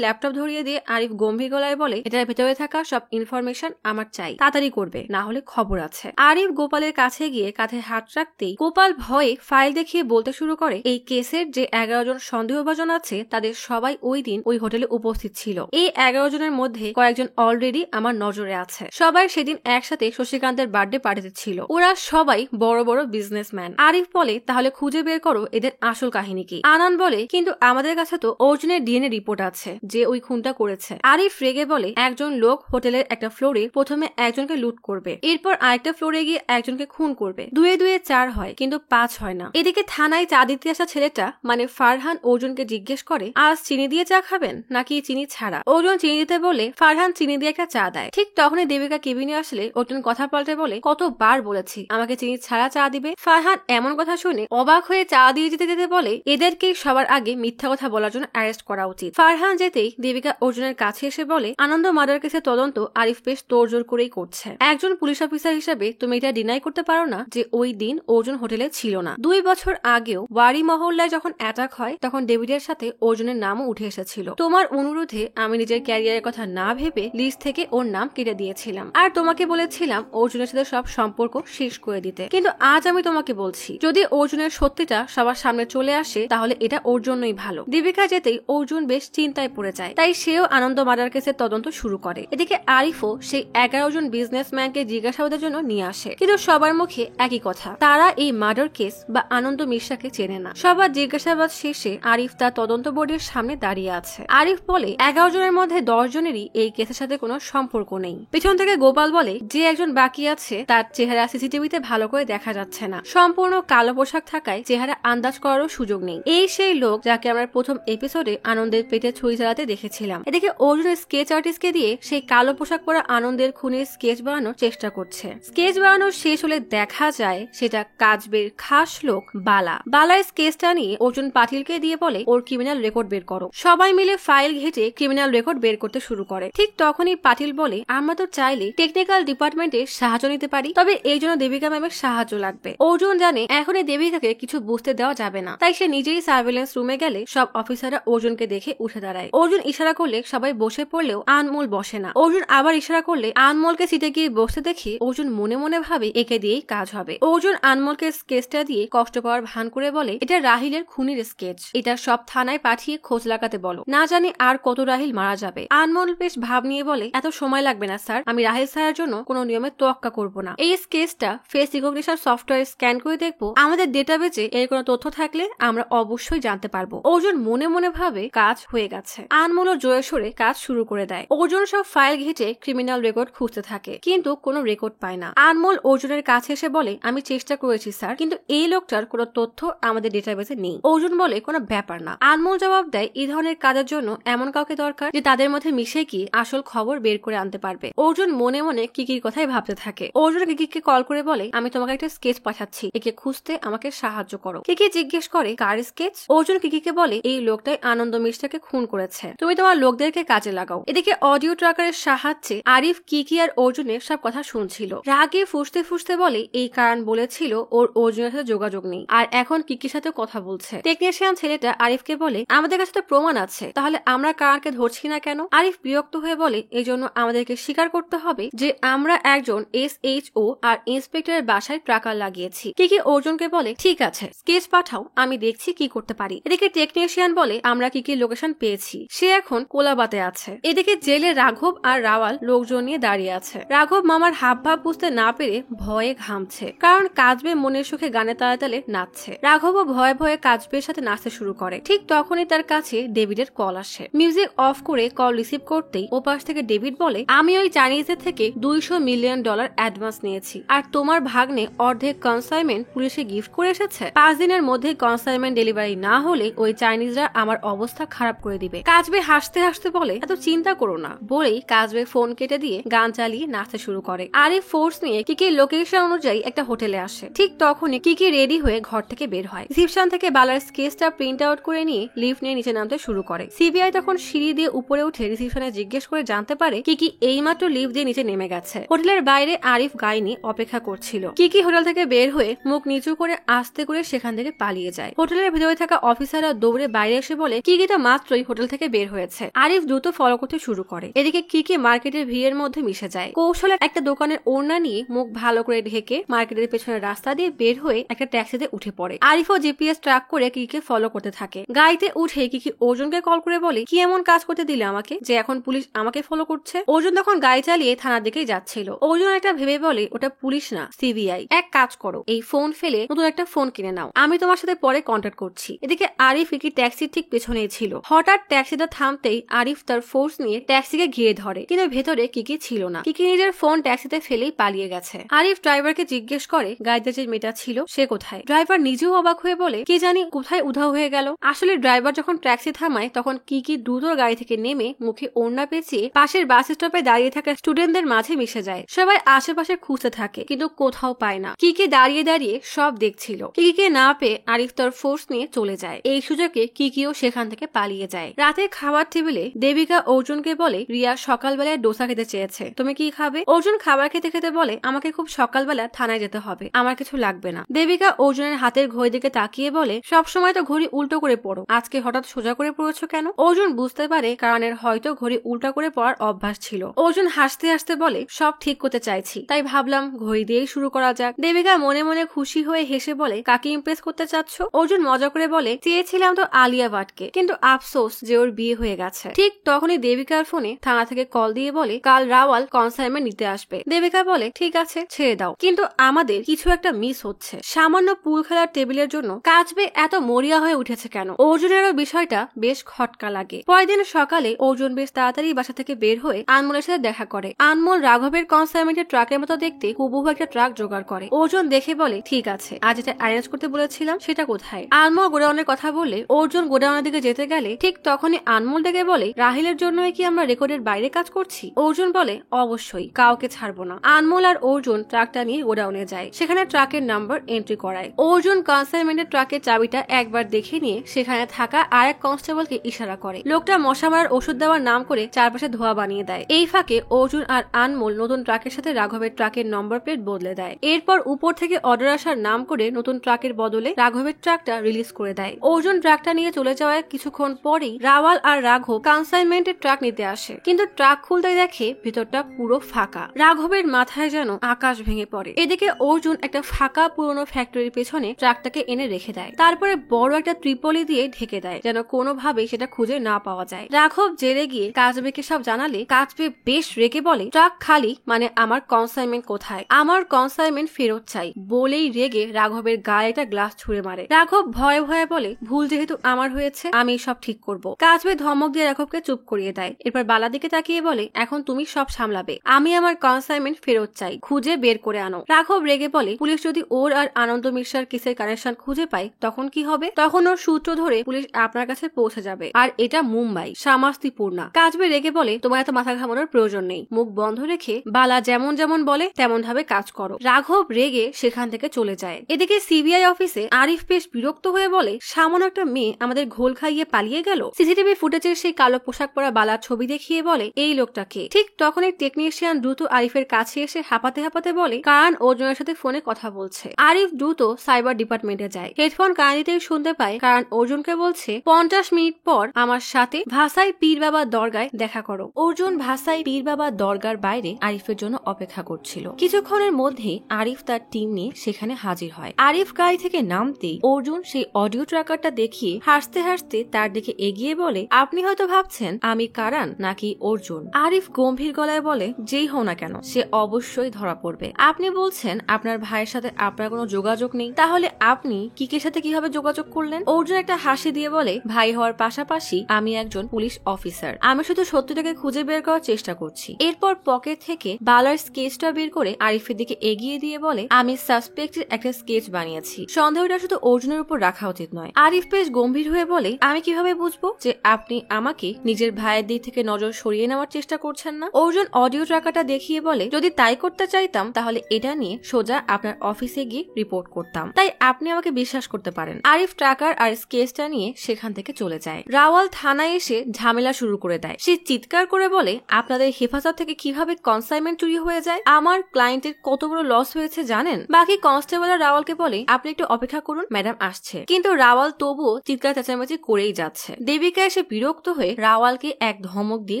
ল্যাপটপ ধরিয়ে দিয়ে আরিফ গম্ভীর গলায় বলে, এটার ভেতরে থাকা সব ইনফরমেশন আমার চাই, তাড়াতাড়ি করবে, না হলে খবর আছে। আরিফ গোপালের কাছে গিয়ে কাঁধে হাত রাখতেই গোপাল ভয়ে ফাইল দেখিয়ে বলতে শুরু করে, এই কেসের যে 11 জন সন্দেহভাজন আছে তাদের সবাই ওই দিন ওই হোটেলে উপস্থিত ছিল। এই 11 জনের মধ্যে কয়েকজন অলরেডি আমার নজরে আছে। সবাই সেদিন একসাথে শশীকান্তের বার্থডে পার্টিতে ছিল। ওরা সবাই বড় বড় বিজনেসম্যান। আরিফ বলে, তাহলে খুঁজে বের করো এদের আসল কাহিনী কি। আনান বলে, কিন্তু আমাদের কাছে তো অর্জুনের ডিএনএ রিপোর্ট আছে যে ওই খুনটা করেছে। আরিফ রেগে বলে, একজন লোক হোটেলের একটা ফ্লোরে প্রথমে একজনকে লুট করবে, এরপর আরেকটা ফ্লোরে গিয়ে একজনকে খুন করবে। দুয়ে দুয়ে 4 হয়, কিন্তু 5 হয় না। এদিকে থানায় চা দিতে আসা ছেলেটা মানে ফারহান অর্জুনকে জিজ্ঞেস করে, আজ চিনি দিয়ে চা খাবেন নাকি চিনি ছাড়া। অর্জুন চিনি দিতে বলে ফারহান চিনি দিয়ে একটা চা দেয়। ঠিক তখনই দেবিকা কেবিনে আসলে অর্জুন কথা পাল্টে বলে, কতবার বলেছি আমাকে চিনি ছাড়া চা দিবে। ফারহান এমন কথা শুনে অবাক হয়ে চা দিয়ে যেতে যেতে বলে, এদেরকেই সবার আগে মিথ্যা কথা বলার জন্য অ্যারেস্ট করা উচিত। ফারহান যেতেই দেবিকা অর্জুনের কাছে এসে বলে, আনন্দ মার্ডার কেসের তদন্ত আরিফ বেশ তোড়জোড় করেই করছে। একজন পুলিশ অফিসার হিসেবে তুমি এটা ডিনাই করতে পারো না যে ওই দিন অর্জুন হোটেলে ছিল না। 2 বছর আগেও ওয়ারি মহল্লায় যখন অ্যাটাক হয় তখন ডেভিডের সাথে অর্জুনের নামও উঠে এসেছিল। তোমার অনুরোধে আমি নিজের ক্যারিয়ারের কথা না ভেবে লিস্ট থেকে ওর নাম কেটে দিয়েছিলাম, আর তোমাকে বলেছিলাম অর্জুনের সাথে সব সম্পর্ক শেষ করে দিতে। কিন্তু আজ আমি তোমাকে বলছি, যদি অর্জুনের সত্যিটা সবার সামনে চলে আসে তাহলে এটা ওর জন্যই ভালো। দীপিকা যেতেই অর্জুন বেশ চিন্তায় পড়ে যায়, তাই সেও আনন্দ মার্ডার কেসের তদন্ত শুরু করে। এদিকে আরিফও সেই 11 জন বিজনেসম্যানকে জিজ্ঞাসাবাদের জন্য নিয়ে আসে, কিন্তু সবার মুখে একই কথা, তারা এই মার্ডার কেস বা আনন্দ মিশ্রাকে চেনে না। সবার জিজ্ঞাসাবাদ শেষে আরিফ তার তদন্ত বোর্ডের সামনে দাঁড়িয়ে আছে। আরিফ বলে, 11 জনের মধ্যে 10 জনেরই এই কেসের সাথে কোনো সম্পর্ক নেই। পিছন থেকে গোপাল বলে, যে একজন বাকি আছে তার চেহারা সিসিটিভিতে ভালো করে দেখা যাচ্ছে না, সম্পূর্ণ কালো পোশাক থাকায় চেহারা আন্দাজ করারও সুযোগ নেই। এই সেই লোক যাকে আমরা প্রথম এপিসোডে আনন্দের পেটে ছুরি চালাতে দেখেছিলাম। এদিকে অর্জুনের স্কেচ আর্টিস্টকে দিয়ে সেই কালো পোশাক পরা আনন্দের খুনের স্কেচ বানানোর চেষ্টা করছে। স্কেচ বানানো শেষ হলে দেখা যায় সেটা কাজবের খাস লোক বালা। বালার স্কেচটা নিয়ে অর্জুন পাটিলকে দিয়ে বলে, ওর ক্রিমিনাল রেকর্ড বের করো। সবাই মিলে ফাইল ঘেটে ক্রিমিনাল রেকর্ড বের করতে শুরু করে। ঠিক তখনই পাটিল বলে, আমরা তো চাইলে টেকনিক্যাল ডিপার্টমেন্টে সাহায্য নিতে পারি, তবে এই জন্য দেবিকা ম্যামের সাহায্য লাগবে। অর্জুন জানে এখন এই দেবিকাকে কিছু বুঝতে দেওয়া যাবে না, তাই সে নিজেই সার্ভেলেন্স রুমে গেলে সব অফিসাররা অর্জুনকে দেখে উঠে দাঁড়ায়। অর্জুন ইশারা করলে সবাই বসে পড়লেও আনমোল বসে না। অর্জুন আবার ইশারা করলে আনমোলকে সিটে গিয়ে বসতে দেখে অর্জুন মনে মনে ভাবে একে দিয়েই কাজ হবে। অর্জুন আনমোলকে স্কেচটা দিয়ে কষ্ট পাওয়ার ভান করে বলে, এটা রাহিলের খুনির স্কেচ, এটা সব থানায় পাঠিয়ে খোঁজ লাগাতে বলো, না জানি আর কত রাহিল মারা যাবে। আনমোল বেশ ভাব নিয়ে বলে, এত সময় লাগবে না স্যার, আমি রাহিল স্যারের জন্য কোনো নিয়মে তোয়াক্কা করব না। এই স্কেচটা ফেস রিকগনিশন সফটওয়্যারে স্ক্যান করে দেখবো, আমাদের ডেটাবেজে এর কোনো তথ্য থাকলে আমরা অবশ্যই জানতে পারবো। অর্জুন মনে মনে ভাবে কাজ হয়ে গেছে। আনমোল ও জয়ের সরে কাজ শুরু করে দেয়। অর্জুন সব ফাইল ঘেটে ক্রিমিনাল রেকর্ড খুঁজতে থাকে, কিন্তু কোনো রেকর্ড পায় না। আনমোল অর্জুনের কাছে এসে বলে, আমি চেষ্টা করেছি স্যার, কিন্তু এই লোকটার কোনো তথ্য আমাদের ডেটাবেজে নেই। অর্জুন বলে, কোনো ব্যাপার না। আনমোল জবাব দেয়, এই ধরনের কাজের জন্য এমন কাউকে দরকার যে তাদের মধ্যে মিশে কি আসল খবর বের করে আনতে পারবে। অর্জুন মনে মনে কিকির কথাই ভাবতে থাকে। অর্জুন কিকিকে কল করে বলে, আমি তোমাকে একটা স্কেচ পাঠাচ্ছি, একে খুঁজতে আমাকে সাহায্য করো। কিকি জিজ্ঞেস করে, কার স্কেচ? অর্জুন কিকিকে বলে, এই লোকটাই আনন্দ মিশ্রাকে খুন করেছে, তুমি তোমার লোকদের সময়কে কাজে লাগাও। এদিকে অডিও ট্র্যাকারের সাহায্যে আরিফ কিকি আর অর্জুনের সব কথা শুনছিল। রাগে ফুঁসতে ফুঁসতে বলে এই কারণ বলেছিল ওর অর্জুনের সাথে যোগাযোগ নেই আর এখন কিকির সাথে কথা বলছে। টেকনিশিয়ান ছেলেটা আরিফকে বলে আমাদের কাছে তো প্রমাণ আছে, তাহলে আমরা কারণকে ধরছি না কেন? আরিফ বিরক্ত হয়ে বলে এই জন্য আমাদেরকে স্বীকার করতে হবে যে আমরা একজন SHO আর ইন্সপেক্টরের বাসায় ট্র্যাকার লাগিয়েছি। কিকি অর্জুনকে বলে ঠিক আছে, স্কেচ পাঠাও, আমি দেখছি কি করতে পারি। এদিকে টেকনিশিয়ান বলে আমরা কিকির লোকেশন পেয়েছি, সে এখন কোলাবাতে আছে। এদিকে জেলে রাঘব আর রাওয়াল লোকজন নিয়ে দাঁড়িয়ে আছে। রাঘব মামার হাবভাব বুঝতে না পেরে ভয়ে ঘামছে, কারণ কাজবে মনের সুখে গানে তালে তালে নাচছে। রাঘবও ভয়ে ভয়ে কাজবের সাথে নাচতে শুরু করে। ঠিক তখনই তার কাছে ডেভিডের কল আসে। মিউজিক অফ করে কল রিসিভ করতেই ওপাশ থেকে ডেভিড বলে আমি ওই চাইনিজদের থেকে $200 মিলিয়ন অ্যাডভান্স নিয়েছি, আর তোমার ভাগ্নে অর্ধেক কনসাইনমেন্ট পুলিশে গিফট করে এসেছে। 5 দিনের মধ্যে কনসাইনমেন্ট ডেলিভারি না হলে ওই চাইনিজরা আমার অবস্থা খারাপ করে দিবে। কাজবে হাসতে হাসতে বলে এত চিন্তা করো না বলেই কাজবে ফোন কেটে দিয়ে গান চালিয়ে নাচতে শুরু করে। আরিফ ফোর্স নিয়ে কিকির লোকেশন অনুযায়ী একটা হোটেলে আসে। ঠিক তখনই কিকি রেডি হয়ে ঘর থেকে বের হয়। রিসিপশন থেকে বালার স্কেচটা প্রিন্ট আউট করে নিয়ে লিফট নিয়ে নিচে নামতে শুরু করে। সিবিআই তখন সিঁড়ি দিয়ে উপরে উঠে রিসিপশনে জিজ্ঞেস করে জানতে পারে কিকি এইমাত্র লিফট দিয়ে নিচে নেমে গেছে। হোটেলের বাইরে আরিফ গাড়ি নিয়ে অপেক্ষা করছিল। কিকি হোটেল থেকে বের হয়ে মুখ নিচু করে আস্তে করে সেখান থেকে পালিয়ে যায়। হোটেলের ভেতরে থাকা অফিসাররা দৌড়ে বাইরে এসে বলে কিকি তো মাত্রই হোটেল থেকে বের হয়েছে। আরিফ দ্রুত ফলো করতে শুরু করে। এদিকে কিকি মার্কেটের ভিড়ের মধ্যে মিশে যায়। কৌশলে একটা দোকানের ওড়না নিয়ে মুখ ভালো করে ঢেকে মার্কেটের পেছনের রাস্তা দিয়ে বের হয়ে একটা ট্যাক্সিতে উঠে পড়ে। আরিফও জিপিএস ট্র্যাক করে কিকিকে ফলো করতে থাকে। গাড়িতে উঠে কিকি অর্জুনকে কল করে বলে কি এমন কাজ করতে দিলে আমাকে যে এখন পুলিশ আমাকে ফলো করছে? অর্জুন তখন গাড়ি চালিয়ে থানার দিকেই যাচ্ছিল। অর্জুন একটা ভেবে বলে ওটা পুলিশ না, সিবিআই। এক কাজ করো, এই ফোন ফেলে নতুন একটা ফোন কিনে নাও, আমি তোমার সাথে পরে কন্ট্যাক্ট করছি। এদিকে আরিফ কিকি ট্যাক্সির ঠিক পেছনেই ছিল। হঠাৎ ট্যাক্সিটা থামতেই আরিফ তার ফোর্স নিয়ে ট্যাক্সিকে ঘিরে ধরে, কিন্তু ভেতরে কিকি ছিল না। কিকি নিজের ফোন ট্যাক্সিতে ফেলেই পালিয়ে গেছে। আরিফ ড্রাইভারকে জিজ্ঞেস করে গাড়িতে যে মেয়েটা ছিল সে কোথায়। ড্রাইভার নিজেও অবাক হয়ে বলে কি জানি কোথায় উধাও হয়ে গেল। আসলে ড্রাইভার যখন ট্যাক্সি থামায় তখন কিকি দ্রুত গাড়ি থেকে নেমে মুখে ওড়না পেঁচিয়ে পাশের বাস স্টপে দাঁড়িয়ে থাকা স্টুডেন্টদের মাঝে মিশে যায়। সবাই আশেপাশে খুঁজতে থাকে কিন্তু কোথাও পায় না। কিকি দাঁড়িয়ে দাঁড়িয়ে সব দেখছিল। কিকিকে না পেয়ে আরিফ তার ফোর্স নিয়ে চলে যায়। এই সুযোগে কিকিও সেখান থেকে পালিয়ে যায়। রাতে খাবার টেবিলে দেবিকা অর্জুনকে বলে রিয়া সকালবেলায় ডোসা খেতে চেয়েছে, তুমি কি খাবে? অর্জুন খাবার খেতে খেতে বলে আমাকে খুব সকালবেলা থানায় যেতে হবে, আমার কিছু লাগবে না। দেবিকা অর্জুনের হাতের ঘড়ি দিকে তাকিয়ে বলে সবসময় তো ঘড়ি উল্টো করে পড়ো, আজকে হঠাৎ সোজা করে পড়েছো কেন? অর্জুন বুঝতে পারে কারণের হয়তো ঘড়ি উল্টা করে পড়ার অভ্যাস ছিল। অর্জুন হাসতে হাসতে বলে সব ঠিক করতে চাইছি, তাই ভাবলাম ঘড়ি দিয়েই শুরু করা যাক। দেবিকা মনে মনে খুশি হয়ে হেসে বলে কাকে ইমপ্রেস করতে চাচ্ছ? অর্জুন মজা করে বলে চেয়েছিলাম তো আলিয়া ভাটকে, কিন্তু আফসোস যে ওর বিয়ে হয়ে গেছে। ঠিক তখনই দেবিকার ফোনে থানা থেকে কল দিয়ে বলে কাল রাওয়াল কনসাইনমেন্ট নিতে আসবে। দেবিকা বলে ঠিক আছে ছেড়ে দাও, কিন্তু আমাদের কিছু একটা মিস হচ্ছে। সামান্য পুল খেলার টেবিলের জন্য কাজবে এত মরিয়া হয়ে উঠেছে কেন? অর্জুনেরও বিষয়টা বেশ খটকা লাগে। পরের দিন সকালে অর্জুন বেশ তাড়াতাড়ি বাসা থেকে বের হয়ে আনমোলের সাথে দেখা করে। আনমোল রাঘবের কনসাইনমেন্টের ট্রাকের মতো দেখতে হুবহু একটা ট্রাক জোগাড় করে। অর্জুন দেখে বলে ঠিক আছে, আজ যেটা অ্যারেঞ্জ করতে বলেছিলাম সেটা কোথায়? আনমোল গোডাউনের কথা বলে অর্জুন গোডাউনের দিকে যেতে গেলে ঠিক তখনই আনমোল ডেকে বলে রাহিলের জন্যই কি আমরা রেকর্ডের বাইরে কাজ করছি? অর্জুন বলে অবশ্যই, কাউকে ছাড়বো না। আনমোল আর অর্জুন ট্রাকটা নিয়ে গোডাউনে যায়। সেখানে ট্রাকের নাম্বার এন্ট্রি করায়। অর্জুন কনসাইনমেন্টের ট্রাকের চাবিটা একবার দেখে নিয়ে সেখানে থাকা আরেক কনস্টেবলকে ইশারা করে। লোকটা মশা মারার ওষুধ দেওয়ার নাম করে চারপাশে ধোয়া বানিয়ে দেয়। এই ফাঁকে অর্জুন আর আনমোল নতুন ট্রাকের সাথে রাঘবের ট্রাকের নম্বর প্লেট বদলে দেয়। এরপর উপর থেকে অর্ডার আসার নাম করে নতুন ট্রাকের বদলে রাঘবের ট্রাকটা রিলিজ করে দেয়। অর্জুন ট্রাকটা নিয়ে চলে যাওয়ার কিছুক্ষণ পরেই রাওয়াল আর রাঘব কনসাইনমেন্টের ট্রাক নিতে আসে, কিন্তু ট্রাক খুলতে দেখে ভিতরটা পুরো ফাঁকা। রাঘবের মাথায় যেন আকাশ ভেঙে পড়ে। এদিকে অর্জুন একটা ফাঁকা পুরনো ফ্যাক্টরির পেছনে ট্রাকটাকে এনে রেখে দেয়। তারপরে বড় একটা ত্রিপলি দিয়ে ঢেকে দেয় যেন কোনোভাবে সেটা খুঁজে না পাওয়া যায়। রাঘব জেলে গিয়ে কাজবেকে সব জানালে কাজবে বেশ রেগে বলে ট্রাক খালি মানে আমার কনসাইনমেন্ট কোথায়? আমার কনসাইনমেন্ট ফেরত চাই। বলেই রেগে রাঘবের গায়ে একটা গ্লাস ছুঁড়ে মারে। রাঘব ভয়ে ভয়ে বলে ভুল যেহেতু আমার হয়েছে আমি সব ঠিক করব। কাজবে ধমক দিয়ে রাঘবকে চুপ করিয়ে দেয়। এরপর বালা দিকে তাকিয়ে বলে এখন তুমি সব সামলাবে, আমি আমার কনসাইনমেন্ট ফেরত চাই, খুঁজে বের করে আনো। রাঘব রেগে বলে পুলিশ যদি ওর আর আনন্দ মিশ্রার কেসের কানেকশন খুঁজে পায় তখন কি হবে? তখন ওর সূত্র ধরে পুলিশ আপনার কাছে পৌঁছে যাবে, আর এটা মুম্বাই, সামাস্তিপুর না। কাজবে রেগে বলে তোমার এত মাথা ঘামানোর প্রয়োজন নেই, মুখ বন্ধ রেখে বালা যেমন যেমন বলে তেমন ভাবে কাজ করো। রাঘব রেগে সেখান থেকে চলে যায়। এদিকে সিবিআই অফিসে আরিফ বেশ বিরক্ত হয়ে বলে সামান্য একটা মেয়ে আমাদের ঘোল খাইয়ে পালিয়ে গেল। সিসিটিভি ফুটেজের সেই কালো পোশাক পরা বালার ছবি দেখিয়ে বলে এই লোকটাকে। ঠিক তখনই টেকনিশিয়ান দ্রুত আরিফের কাছে এসে হাঁপাতে হাঁপাতে বলে কারণ অর্জুনের সাথে ফোনে কথা বলছে। আরিফ দ্রুত সাইবার ডিপার্টমেন্টে যায়। হেডফোন কানে দিতেই শুনতে পায় কারণ অর্জুনকে বলছে 50 মিনিট পর আমার সাথে ভাসাই পীর বাবার দরগায় দেখা করো। অর্জুন ভাসাই পীর বাবার দরগার বাইরে আরিফের জন্য অপেক্ষা করছিল। কিছুক্ষণের মধ্যে আরিফ তার টিম নিয়ে সেখানে হাজির হয়। আরিফ গাড়ি থেকে নামতেই অর্জুন সেই অডিও ট্র্যাকারটা দেখিয়ে হাসতে হাসতে তার দিকে এগিয়ে বলে আপনি হয়তো ভাবছেন আমি কারান নাকি অর্জুন। আরিফ গম্ভীর গলায় বলে যেই হও না কেন সে অবশ্যই ধরা পড়বে। আপনি বলছেন আপনার ভাইয়ের সাথে আপনার কোনো যোগাযোগ নেই, তাহলে আপনি কিকের সাথে কিভাবে যোগাযোগ করলেন? অর্জুন একটা হাসি দিয়ে বলে ভাই হওয়ার পাশাপাশি আমি একজন পুলিশ অফিসার, আমি শুধু সত্যটাকে খুঁজে বের করার চেষ্টা করছি। এরপর পকেট থেকে বালার স্কেচটা বের করে আরিফের দিকে এগিয়ে দিয়ে বলে আমি সাসপেক্টের একটা স্কেচ বানিয়েছি, সন্দেহটা শুধু অর্জুনের উপর রাখা উচিত নয়। আরিফ বেশ গম্ভীর হয়ে বলে আমি কিভাবে বুঝবো যে আপনি আমাকে নিজের ভাইয়ের দিক থেকে নজর সরিয়ে নেওয়ার চেষ্টা করছেন না? অর্জুন অডিও ট্র্যাকারটা দেখিয়ে বলে যদি তাই করতে চাইতাম তাহলে এটা নিয়ে সোজা আপনার অফিসে গিয়ে রিপোর্ট করতাম, তাই আপনি আমাকে বিশ্বাস করতে পারেন। আরিফ ট্র্যাকার আর স্কেচটা নিয়ে সেখান থেকে চলে যায়। রাওয়াল থানায় এসে ঝামেলা শুরু করে দেয়। সে চিৎকার করে বলে আপনাদের হেফাজত থেকে কিভাবে কনসাইনমেন্ট চুরি হয়ে যায়, আমার ক্লায়েন্টের কত বড় লস হয়েছে জানেন? বাকি কনস্টেবলরা রাওয়ালকে বলে আপনি একটু অপেক্ষা করুন, ম্যাডাম আসছে। কিন্তু রাওয়াল তবুও চিৎকার চেঁচামেচি করেই যাচ্ছে। দেবিকা এসে বিরক্ত হয়ে রাওয়ালকে এক ধমক দিয়ে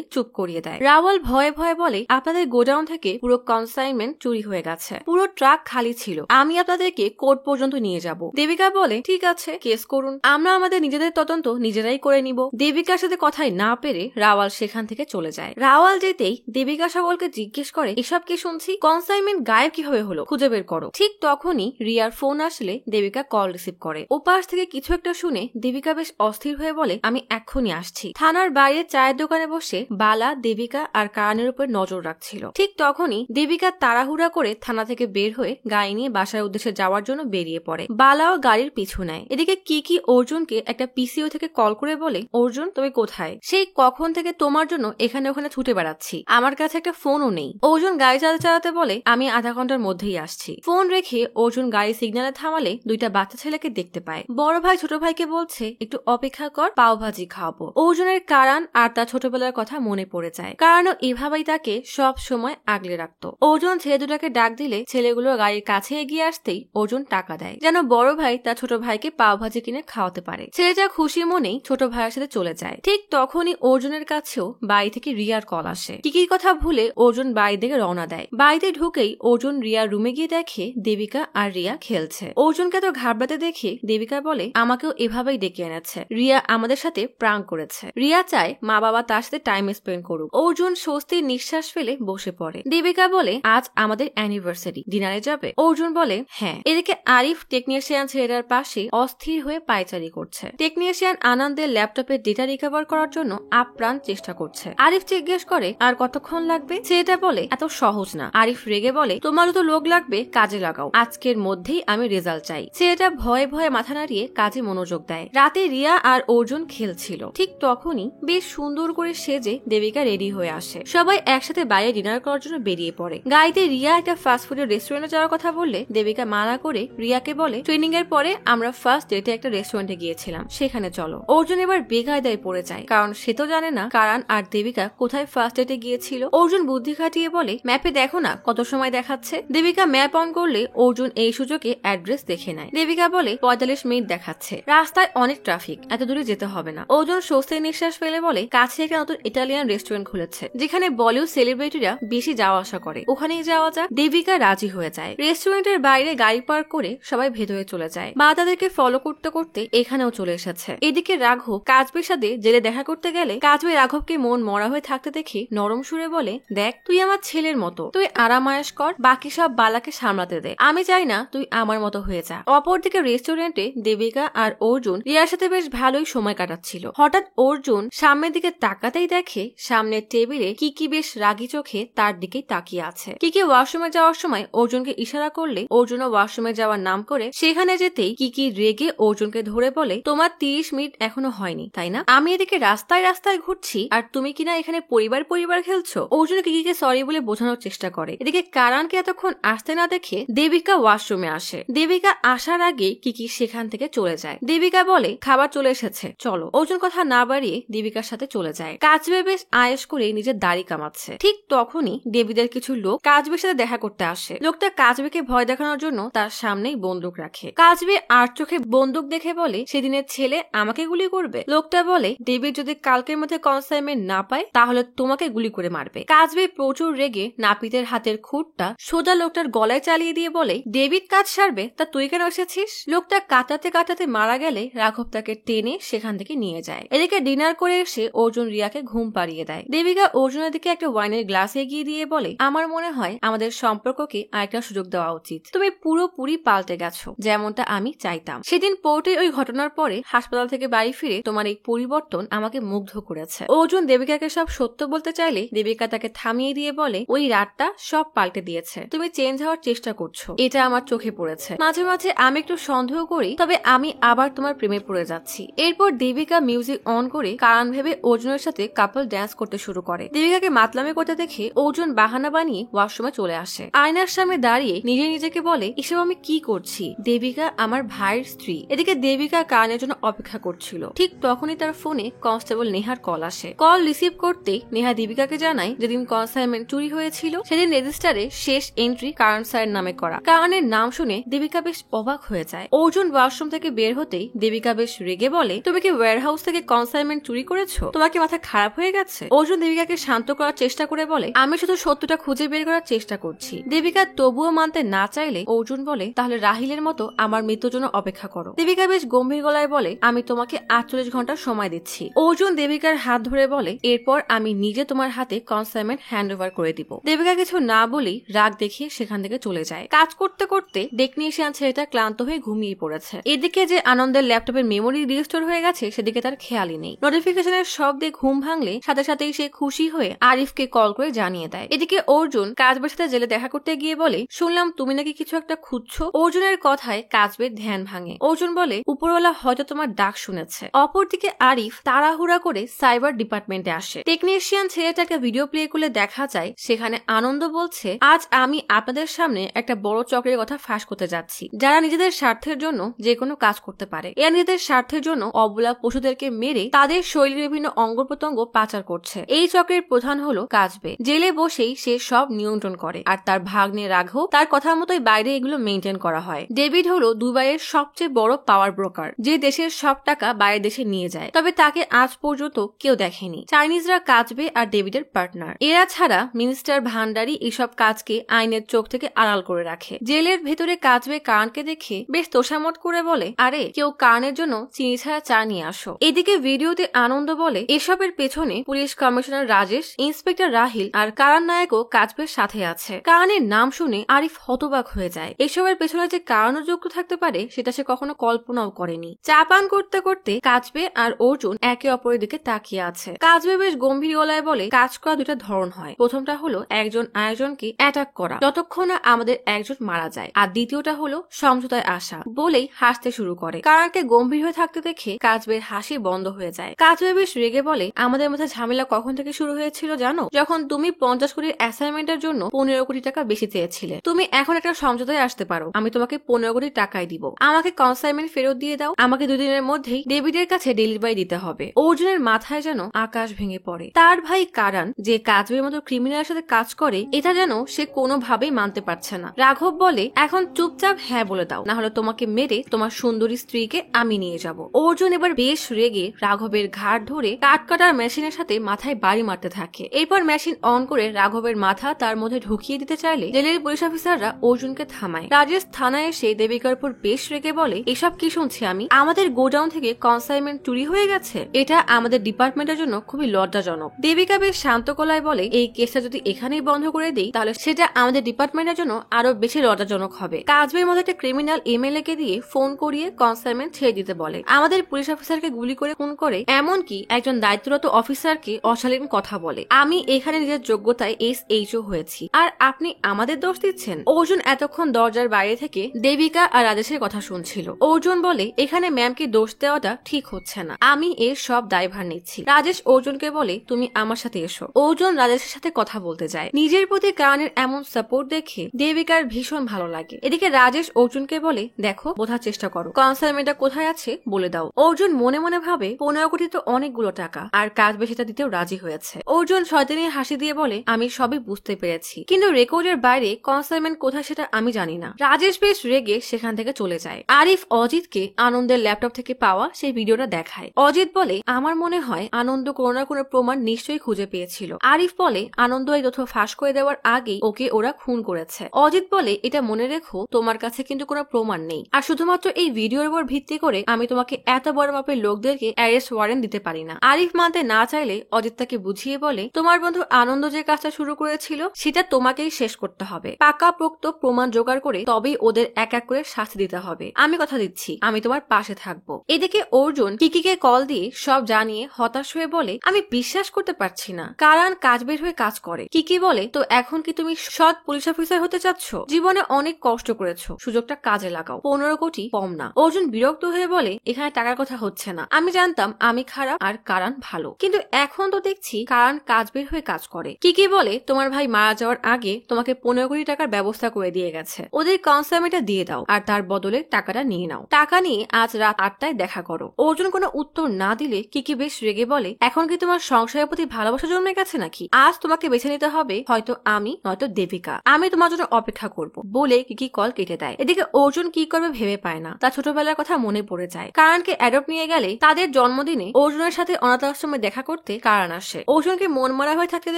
চুপ করিয়ে দেয়। রাওয়াল ভয়ে ভয়ে বলে আপনাদের গোডাউন থেকে পুরো কনসাইনমেন্ট চুরি হয়ে গেছে, পুরো ট্রাক খালি ছিল, আমি আপনাদেরকে কোর্ট পর্যন্ত নিয়ে যাব। দেবিকা বলে ঠিক আছে কেস করুন, আমরা আমাদের নিজেদের তদন্ত নিজেরাই করে নিব। দেবিকার সাথে কথাই না পেরে রাওয়াল সেখান থেকে চলে যায়। রাওয়াল যেতেই দেবিকা সকলকে জিজ্ঞেস করে এসব কি শুনছি, কনসাইনমেন্ট গায়েব কিভাবে হলো, খুঁজে বের করো। ঠিক তখনই রিয়ার ফোন আসলে দেবিকা কল রিসিভ করে। ওপাশ থেকে কিছু একটা শুনে দেবিকা বেশ অস্থির হয়ে বলে আমি এক্ষুনি আসছি। থানার বাইরে চায়ের দোকানে বসে বালা দেবিকা আর কারণের উপর নজর রাখছিল। ঠিক তখনই দেবিকা তাড়াহুড়া করে থানা থেকে বের হয়ে গাড়ি নিয়ে বাসার উদ্দেশ্যে যাওয়ার জন্য বেরিয়ে পড়ে। বালাও গাড়ির পিছু নেয়। এদিকে কি অর্জুনকে একটা পিসিও থেকে কল করে বলে অর্জুন তুমি কোথায়, সেই কখন থেকে তোমার জন্য এখানে ওখানে ছুটে বেড়াচ্ছি, আমার কাছে একটা ফোনও নেই। অর্জুন গাড়ি চালাতে চালাতে বলে আমি আধা ঘন্টার মধ্যেই আসছি। ফোন রেখে অর্জুন গাড়ি সিগন্যালে থামালে দুইটা বাচ্চা ছেলেকে দেখতে পায়। বড় ভাই ছোট ভাইকে বলছে একটু অপেক্ষা কর, পাওভাজি খাওয়াবো। অর্জুনের কারণ আর তার ছোটবেলার কথা মনে পড়ে যায়, কারণও এভাবেই তাকে সব সময় আগলে রাখতো। অর্জুন ছেলে দুটাকে ডাক দিলে ছেলেগুলো গাড়ির কাছে এগিয়ে আসতেই অর্জুন টাকা দেয় যেন বড় ভাই তার ছোট ভাইকে পাওভাজি কিনে খাওয়াতে পারে। ছেলেটা খুশি মনেই ছোট ভাইয়ের সাথে চলে যায়। ঠিক তখনই অর্জুনের কাছেও বাড়ি থেকে রিয়ার কল আসে। কিকির কথা ভুলে অর্জুন বাড়ি থেকে রওনা দেয়। বাড়িতে ঢুকেই অর্জুন রিয়ার রুমে গিয়ে দেখে দেবিকা আর রিয়া খেলছে। অর্জুনকে তো ঘাবড়াতে দেখে দেবিকা বলে আমাকেও এভাবেই ডেকে এনেছে, রিয়া আমাদের সাথে প্রাঙ্ক করেছে, রিয়া চায় মা বাবা তার সাথে টাইম স্পেন্ড করুক। অর্জুন স্বস্তির নিঃশ্বাস ফেলে বসে পড়ে। দেবিকা বলে আজ আমাদের অ্যানিভার্সারি, ডিনারে যাবে? অর্জুন বলে হ্যাঁ। এদিকে আরিফ টেকনিশিয়ান ছেলেটার পাশে অস্থির হয়ে পায়চারি করছে। টেকনিশিয়ান আনন্দের ল্যাপটপের ডেটা রিকভার করার জন্য আপ্রাণ চেষ্টা করছে। আরিফ জিজ্ঞেস করে আর কতক্ষণ লাগবে? ছেলেটা বলে এত সহজ না। আরিফ রেগে বলে তোমারও তো লোক লাগবে, কাজে লাগাও, আজকের মধ্যেই আমি রেজাল্ট চাই। ছেলেটা ভয়ে ভয়ে মাথা নাড়িয়ে কাজে মনোযোগ দেয়। রাতে রিয়া আর অর্জুন খেলছিল। ঠিক তখনই বেশ সুন্দর করে সেজে দেবিকা রেডি হয়ে আসে। সবাই একসাথে বাইরে ডিনার করার জন্য বেরিয়ে পড়ে। গাড়িতে রিয়া একটা ফাস্টফুডের রেস্টুরেন্টে যাওয়ার কথা বললে দেবিকা মানা করে রিয়াকে বলে ট্রেনিং এর পরে আমরা ফার্স্ট ডেটে একটা রেস্টুরেন্টে গিয়েছিলাম, সেখানে চলো। অর্জুন এবার বেকায়দায় পড়ে যায়, কারণ সে তো জানে না কারণ আর দেবিকা কোথায় ফার্স্ট ডেটে গিয়েছিল। অর্জুন বুদ্ধি খাটিয়ে বলে ম্যাপে দেখো না কত সময় দেখাচ্ছে। দেবিকা ম্যাপ অন করলে অর্জুন এই সুযোগে অ্যাড্রেস দেখে নেয়। দেবিকা বলে 45 মিনিট দেখাচ্ছে, রাস্তায় অনেক ট্রাফিক, এত দূরে যেতে হবে না। অর্জুন স্বস্তির নিঃশ্বাস ফেলে বলে কাছে একটা নতুন ইটালিয়ান রেস্টুরেন্ট খুলেছে যেখানে বলিউড সেলিব্রিটিরা বেশি যাওয়া আসা করে, ওখানেই যাওয়া যাক। দেবিকা রাজি হয়ে যায়। রেস্টুরেন্টের বাইরে গাড়ি পার্ক করে সবাই ভেতরে চলে যায়। মা তাদেরকে ফলো করতে করতে এখানেও চলে এসেছে। এদিকে রাঘব কাজবের সাথে জেলে দেখা করতে গেলে কাজবে রাঘবকে মন মরা হয়ে থাকতে দেখে নরম সুরে বলে দেখ তুই আমার ছেলের মতো, তুই আরামায়াস কর, বাকি সব বালাকে সামলাতে দে, আমি চাই না তুই আমার মতো হয়ে যা। অপরদিকে রেস্টুরেন্টে দেবিকা আর অর্জুন রিয়ার সাথে বেশ ভালোই সময় কাটাচ্ছিল। হঠাৎ অর্জুন সামনের দিকে তাকাতেই দেখে সামনের টেবিলে কিকি বেশ রাগী চোখে তার দিকেই তাকিয়ে আছে। কিকি ওয়াশরুমে যাওয়ার সময় অর্জুনকে ইশারা করলে অর্জুনও ওয়াশরুমে যাওয়ার নাম করে সেখানে যেতেই কিকি রেগে অর্জুনকে ধরে বলে তোমার 30 মিনিট এখনো হয়নি তাই না? আমি এদিকে রাস্তায় রাস্তায় ঘুরছি আর তুমি কিনা এখানে পরিবার খেলছো। অর্জুন কিকিকে সরি বলে বোঝানোর চেষ্টা করে। এদিকে কারণকে এতক্ষণ আসতে না দেখে দেবিকা ওয়াশরুমে আসে। দেবিকা আসার আগে কিকি সেখান থেকে চলে যায়। দেবিকা বলে খাবার চলে এসেছে চলো। অর্জুন কথা না বাড়িয়ে দেবিকা দেবিকার সাথে চলে যায়। কাজবে বেশ আয়েশ করে নিজের দাড়ি কামাচ্ছে। ঠিক তখনই ডেভিডের কিছু লোক কাজবের সাথে দেখা করতে আসে। লোকটা কাজবেকে ভয় দেখানোর জন্য তার সামনেই বন্দুক রাখে। কাজবে আর চোখে বন্দুক দেখে বলে, সেদিনের ছেলে আমাকে গুলি করবে? লোকটা বলে, ডেভিড যদি কালকের মধ্যে কনসাইনমেন্ট না পায় তাহলে তোমাকে গুলি করে মারবে। কাজবে প্রচুর রেগে নাপিতের হাতের খুঁটটা সোজা লোকটার গলায় চালিয়ে দিয়ে বলে, ডেভিড কাজ সারবে, তা তুই কেন এসেছিস? লোকটা কাটাতে কাটাতে মারা গেলে রাঘব তাকে টেনে সেখান থেকে নিয়ে যায়। এদিকে ডিনার করে এসে অর্জুন রিয়াকে ঘুম পাড়িয়ে দেয়। দেবিকা অর্জুনের দিকে একটা ওয়াইনের গ্লাস এগিয়ে দিয়ে বলে, আমার মনে হয় আমাদের সম্পর্ককে আরেকটা সুযোগ দেওয়া উচিত। তুমি পুরোপুরি পাল্টে গেছো, যেমনটা আমি চাইতাম। সেদিন পোর্টে ওই ঘটনার পরে হাসপাতাল থেকে বাড়ি ফিরে তোমার এই পরিবর্তন আমাকে মুগ্ধ করেছে। অর্জুন দেবিকাকে সব সত্য বলতে চাইলে দেবিকা তাকে থামিয়ে দিয়ে বলে, ওই রাতটা সব পাল্টে দিয়েছে। তুমি চেঞ্জ হওয়ার চেষ্টা করছো, এটা আমার চোখে পড়েছে। মাঝে মাঝে আমি একটু সন্দেহ করি, তবে আমি আবার তোমার প্রেমে পড়ে যাচ্ছি। এরপর দেবিকা মিউজিক অন করে কারণ ভেবে অর্জুনের সাথে কাপল ড্যান্স করতে শুরু করে। দেবিকাকে মাতলামি করতে দেখে অর্জুন বাহানা বানিয়ে ওয়াশরুমে চলে আসে। আয়নার সামনে দাঁড়িয়ে নিজেকে বলে, এসব আমি কি করছি? দেবিকা আমার ভাইয়ের স্ত্রী। এদিকে দেবিকা কারণের জন্য অপেক্ষা করছিল। ঠিক তখনই তার ফোনে কনস্টেবল নেহার কল আসে। কল রিসিভ করতে নেহা দেবিকাকে জানায়, যেদিন কনসাইনমেন্ট চুরি হয়েছিল সেদিন রেজিস্টারে শেষ এন্ট্রি কারণ স্যারের নামে করা। কারণের নাম শুনে দেবিকা বেশ অবাক হয়ে যায়। অর্জুন ওয়াশরুম থেকে বের হতেই দেবিকা বেশ রেগে বলে, তুমি কি ওয়্যারহাউস থেকে কনসাইনমেন্ট চুরি করেছো? তোমাকে মাথা খারাপ হয়ে গেছে? অর্জুন দেবিকাকে শান্ত করার চেষ্টা করে বলে, আমি শুধু সত্যটা খুঁজে বের করার চেষ্টা করছি। দেবিকা তবুও মানতে না চাইলে অর্জুন বলে, তাহলে রাহিলের মতো আমার মৃত্যুর জন্য অপেক্ষা করো। দেবিকা বেশ গম্ভীর গলায় বলে, আমি তোমাকে 48 ঘন্টা সময় দিচ্ছি। অর্জুন দেবিকার হাত ধরে বলে, এরপর আমি নিজে তোমার হাতে কনসাইনমেন্ট হ্যান্ড ওভার করে দিব। দেবিকা কিছু না বলেই রাগ দেখিয়ে সেখান থেকে চলে যায়। কাজ করতে করতে টেকনিশিয়ান ছেলেটা ক্লান্ত হয়ে ঘুমিয়ে পড়েছে। এদিকে যে আনন্দের ল্যাপটপের মেমোরি রিস্টোর হয়ে গেছে সেদিকে তার খেয়ালই নেই। নোটিফিকেশনের শব্দে ঘুম ভাঙলে সাথে সাথেই সে খুশি হয়ে আরিফকে কল করে জানিয়ে দেয়। এদিকে অর্জুন কাজবের সাথে জেলে দেখা করতে গিয়ে বলে, শুনলাম তুমি নাকি কিছু একটা খুঁজছো। অর্জুনের কথায় কাজবের ধ্যান ভাঙে। অর্জুন বলে, উপরওয়ালা হয়তো তোমার ডাক শুনেছে। অপরদিকে আরিফ তাড়াহুড়া করে সাইবার ডিপার্টমেন্টে আসে। টেকনিশিয়ান ছেলেটাকে ভিডিও প্লে করলে দেখা যায় সেখানে আনন্দ বলছে, আজ আমি আপনাদের সামনে একটা বড় চক্রের কথা ফাঁস করতে যাচ্ছি, যারা নিজেদের স্বার্থের জন্য যে কোনো কাজ করতে পারে। এরা নিজেদের স্বার্থের জন্য অবলা পশুদেরকে মেরে তাদের শরীরের বিভিন্ন অঙ্গ প্রত্যঙ্গ পাচার করছে। এই চক্রের প্রধান হলো কাজবে। জেলে বসেই সে সব নিয়ন্ত্রণ করে, আর তার ভাগ্নে রাঘব তার কথা মতোই বাইরে এগুলো মেনটেন করা হয়। ডেভিড হলো দুবাইয়ের সবচেয়ে বড় পাওয়ার ব্রোকার, যে দেশের সব টাকা বাইরের দেশে নিয়ে যায়, তবে তাকে আজ পর্যন্ত কেউ দেখেনি। চাইনিজরা কাজবে আর ডেভিডের পার্টনার। এরা ছাড়া মিনিস্টার ভান্ডারি এসব কাজকে আইনের চোখ থেকে আড়াল করে রাখে। জেলের ভেতরে কাজবে কারণকে দেখে বেশ তোষামত করে বলে, আরে কেউ কারণের জন্য চিনি ছাড়া চা নিয়ে আসো। এদিকে ভিডিওতে আনন্দ বলে, এসবের পেছনে police commissioner Rajesh, inspector Rahil আর কারণ নায়কও কাজবের সাথে আছে। কারণের নাম শুনে আরিফ হতবাক হয়ে যায়। এসবের পেছনে যে কারণও যুক্ত থাকতে পারে সেটা সে কখনো কল্পনাও করেনি। চা পান করতে করতে কাজবে আর অর্জুন একে অপরের দিকে তাকিয়ে আছে। কাজবে বেশ গম্ভীর গলায় বলে, কাজ করা দুটা ধরন হয়। প্রথমটা হলো একজন আরেকজনকে অ্যাটাক করা যতক্ষণ না আমাদের একজন মারা যায়, আর দ্বিতীয়টা হলো সমঝোতায় আসা। বলেই হাসতে শুরু করে। কারণকে গম্ভীর হয়ে থাকতে দেখে কাজবের হাসি বন্ধ হয়ে যায়। কাজবে বেশ রেগে বলে, আমাদের মধ্যে ঝামেলা কখন থেকে শুরু হয়েছিল জানো? যখন তুমি 50 কোটির অ্যাসাইনমেন্টের জন্য 15 কোটি টাকা বেশি চেয়েছিলে। তুমি এখন একটা সমঝোতায় আসতে পারো, আমি তোমাকে 15 কোটি টাকাই দিব। আমাকে কনসাইনমেন্ট ফেরত দিয়ে দাও। আমাকে 2 দিনের মধ্যেই ডেভিডের কাছে ডেলিভারি দিতে হবে। অর্জুনের মাথায় যেন আকাশ ভেঙে পড়ে। তার ভাই কারণ যে কাজবের মতো ক্রিমিনালের সাথে কাজ করে, এটা যেন সে কোনোভাবেই মানতে পারছে না। রাঘব বলে, এখন চুপচাপ হ্যাঁ বলে দাও, না হলে তোমাকে মেরে তোমার সুন্দরী স্ত্রীকে আমি নিয়ে যাব। অর্জুন এবার বেশ রেগে রাঘবের ঘাড় ধরে কাট কাটার মেশিনের সাথে মাথায় বাড়ি মারতে থাকে। এরপর মেশিন অন করে রাঘবের মাথা তার মধ্যে ঢুকিয়ে দিতে চাইলে জেলের পুলিশ অফিসাররা অর্জুনকে থামায়। রাজেশ থানায় এসে দেবিকার উপর বেশ রেগে বলে, এসব কি শুনছি আমি? আমাদের গোডাউন থেকে কনসাইনমেন্ট চুরি হয়ে গেছে। এটা আমাদের ডিপার্টমেন্টের জন্য খুবই লজ্জাজনক। দেবিকা বেশ শান্ত গলায় বলে, এই কেসটা যদি এখানেই বন্ধ করে দিই তাহলে সেটা আমাদের ডিপার্টমেন্টের জন্য আরো বেশি লজ্জাজনক হবে। কাজবের মধ্যে একটা ক্রিমিনাল এমএলএ কে দিয়ে ফোন করিয়ে কনসাইনমেন্ট ছেড়ে দিতে বলে। আমাদের পুলিশ অফিসারকে গুলি করে খুন করে, এমনকি একজন দায়িত্বরত অফিসারকে অশালীন কথা বলে। আমি এখানে নিজের যোগ্যতায় SHO হয়েছি, আর আপনি আমাদের দোষ দিচ্ছেন? অর্জুন এতক্ষণ দরজার বাইরে থেকে দেবিকা আর রাজেশের কথা শুনছিল। অর্জুন বলে, এখানে ম্যামকে দোষ দেওয়াটা ঠিক হচ্ছে না, আমি এর সব দায়ভার নিচ্ছি। রাজেশ অর্জুনকে বলে, তুমি আমার সাথে এসো। অর্জুন রাজেশের সাথে কথা বলতে যায়। নিজের প্রতি কারণের এমন সাপোর্ট দেখে দেবিকার ভীষণ ভালো লাগে। এদিকে রাজেশ অর্জুনকে বলে, দেখো বোঝার চেষ্টা করো, কনসাইনমেন্টটা কোথায় আছে বলে দাও। অর্জুন মনে মনে ভাবে, 15 কোটি তো অনেক অনেকগুলো টাকা, আর কাজবে সেটা দিতেও রাজি হয়েছে। অর্জুন শয়তানি হাসি দিয়ে বলে, আমি সবই বুঝতে পেরেছি, কিন্তু রেকর্ডের বাইরে কনসাইনমেন্ট কোথায় সেটা আমি জানি না। রাজেশ বেশ রেগে সেখান থেকে চলে যায়। আরিফ অজিতকে আনন্দের ল্যাপটপ থেকে পাওয়া সেই ভিডিওটা দেখায়। অজিত বলে, আমার মনে হয় আনন্দ কোনো না কোনো প্রমাণ নিশ্চয়ই খুঁজে পেয়েছিল। আরিফ বলে, আনন্দ এই তথ্য ফাঁস করে দেওয়ার আগেই ওকে ওরা খুন করেছে। অজিত বলে, এটা মনে রেখো, তোমার কাছে কিন্তু কোনো প্রমাণ নেই, আর শুধুমাত্র এই ভিডিওর উপর ভিত্তি করে আমি তোমাকে এত বড় মাপের লোকদেরকে অ্যারেস্ট ওয়ারেন্ট দিতে পারি না। আরিফ মানতে না চাইলে অজিত তাকে বুঝিয়ে বলে, তোমার বন্ধু আনন্দ যে কাজটা শুরু করেছিল সেটা তোমাকেই শেষ করতে হবে। পাকাপোক্ত প্রমাণ জোগাড় করে তবেই ওদের এক এক করে শাস্তি দিতে হবে। আমি কথা দিচ্ছি, আমি তোমার পাশে থাকবো। এদিকে অর্জুন কিকিকে কল দিয়ে সব জানিয়ে হতাশ হয়ে বলে, আমি বিশ্বাস করতে পারছি না কারণ কাজ বের হয়ে কাজ করে। কিকি বলে, তো এখন কি তুমি সৎ পুলিশ অফিসার হতে চাচ্ছ? জীবনে অনেক কষ্ট করেছো, সুযোগটা কাজে লাগাও, 15 কোটি কম না। অর্জুন বিরক্ত হয়ে বলে, এখানে টাকার কথা হচ্ছে না। আমি জানতাম আমি খারাপ আর কারণ ভালো, কিন্তু এখন তো দেখছি কারণ কাজ বের হয়ে কাজ করে। কিকি বলে, তোমার ভাই মারা যাওয়ার আগে তোমাকে 15 কোটি টাকার ব্যবস্থা করে দিয়ে গেছে, ওদের কনসার্মেটা দিয়ে দাও আর তার বদলে টাকাটা নিয়ে নাও। টাকা নিয়ে আজ রাত 8টায় দেখা করো। অর্জুন কোনো উত্তর না দিলে কিকি বেশ রেগে বলে, এখন কি তোমার সংসারের প্রতি ভালোবাসা জন্মে গেছে নাকি? আজ তোমাকে বেছে নিতে হবে, হয়তো আমি নয়তো দেবিকা। আমি তোমার জন্য অপেক্ষা করব বলে কিকি কল কেটে দেয়। এদিকে অর্জুন কি করবে ভেবে পায় না। তার ছোটবেলার কথা মনে পড়ে যায়। কারণকে অ্যাডপ্ট নিয়ে গেলে তাদের জন্মদিনে অর্জুনের সাথে অনাথ আশ্রমে দেখা করতে কারণ আসে। অর্জুনকে মন মারা হয়ে থাকতে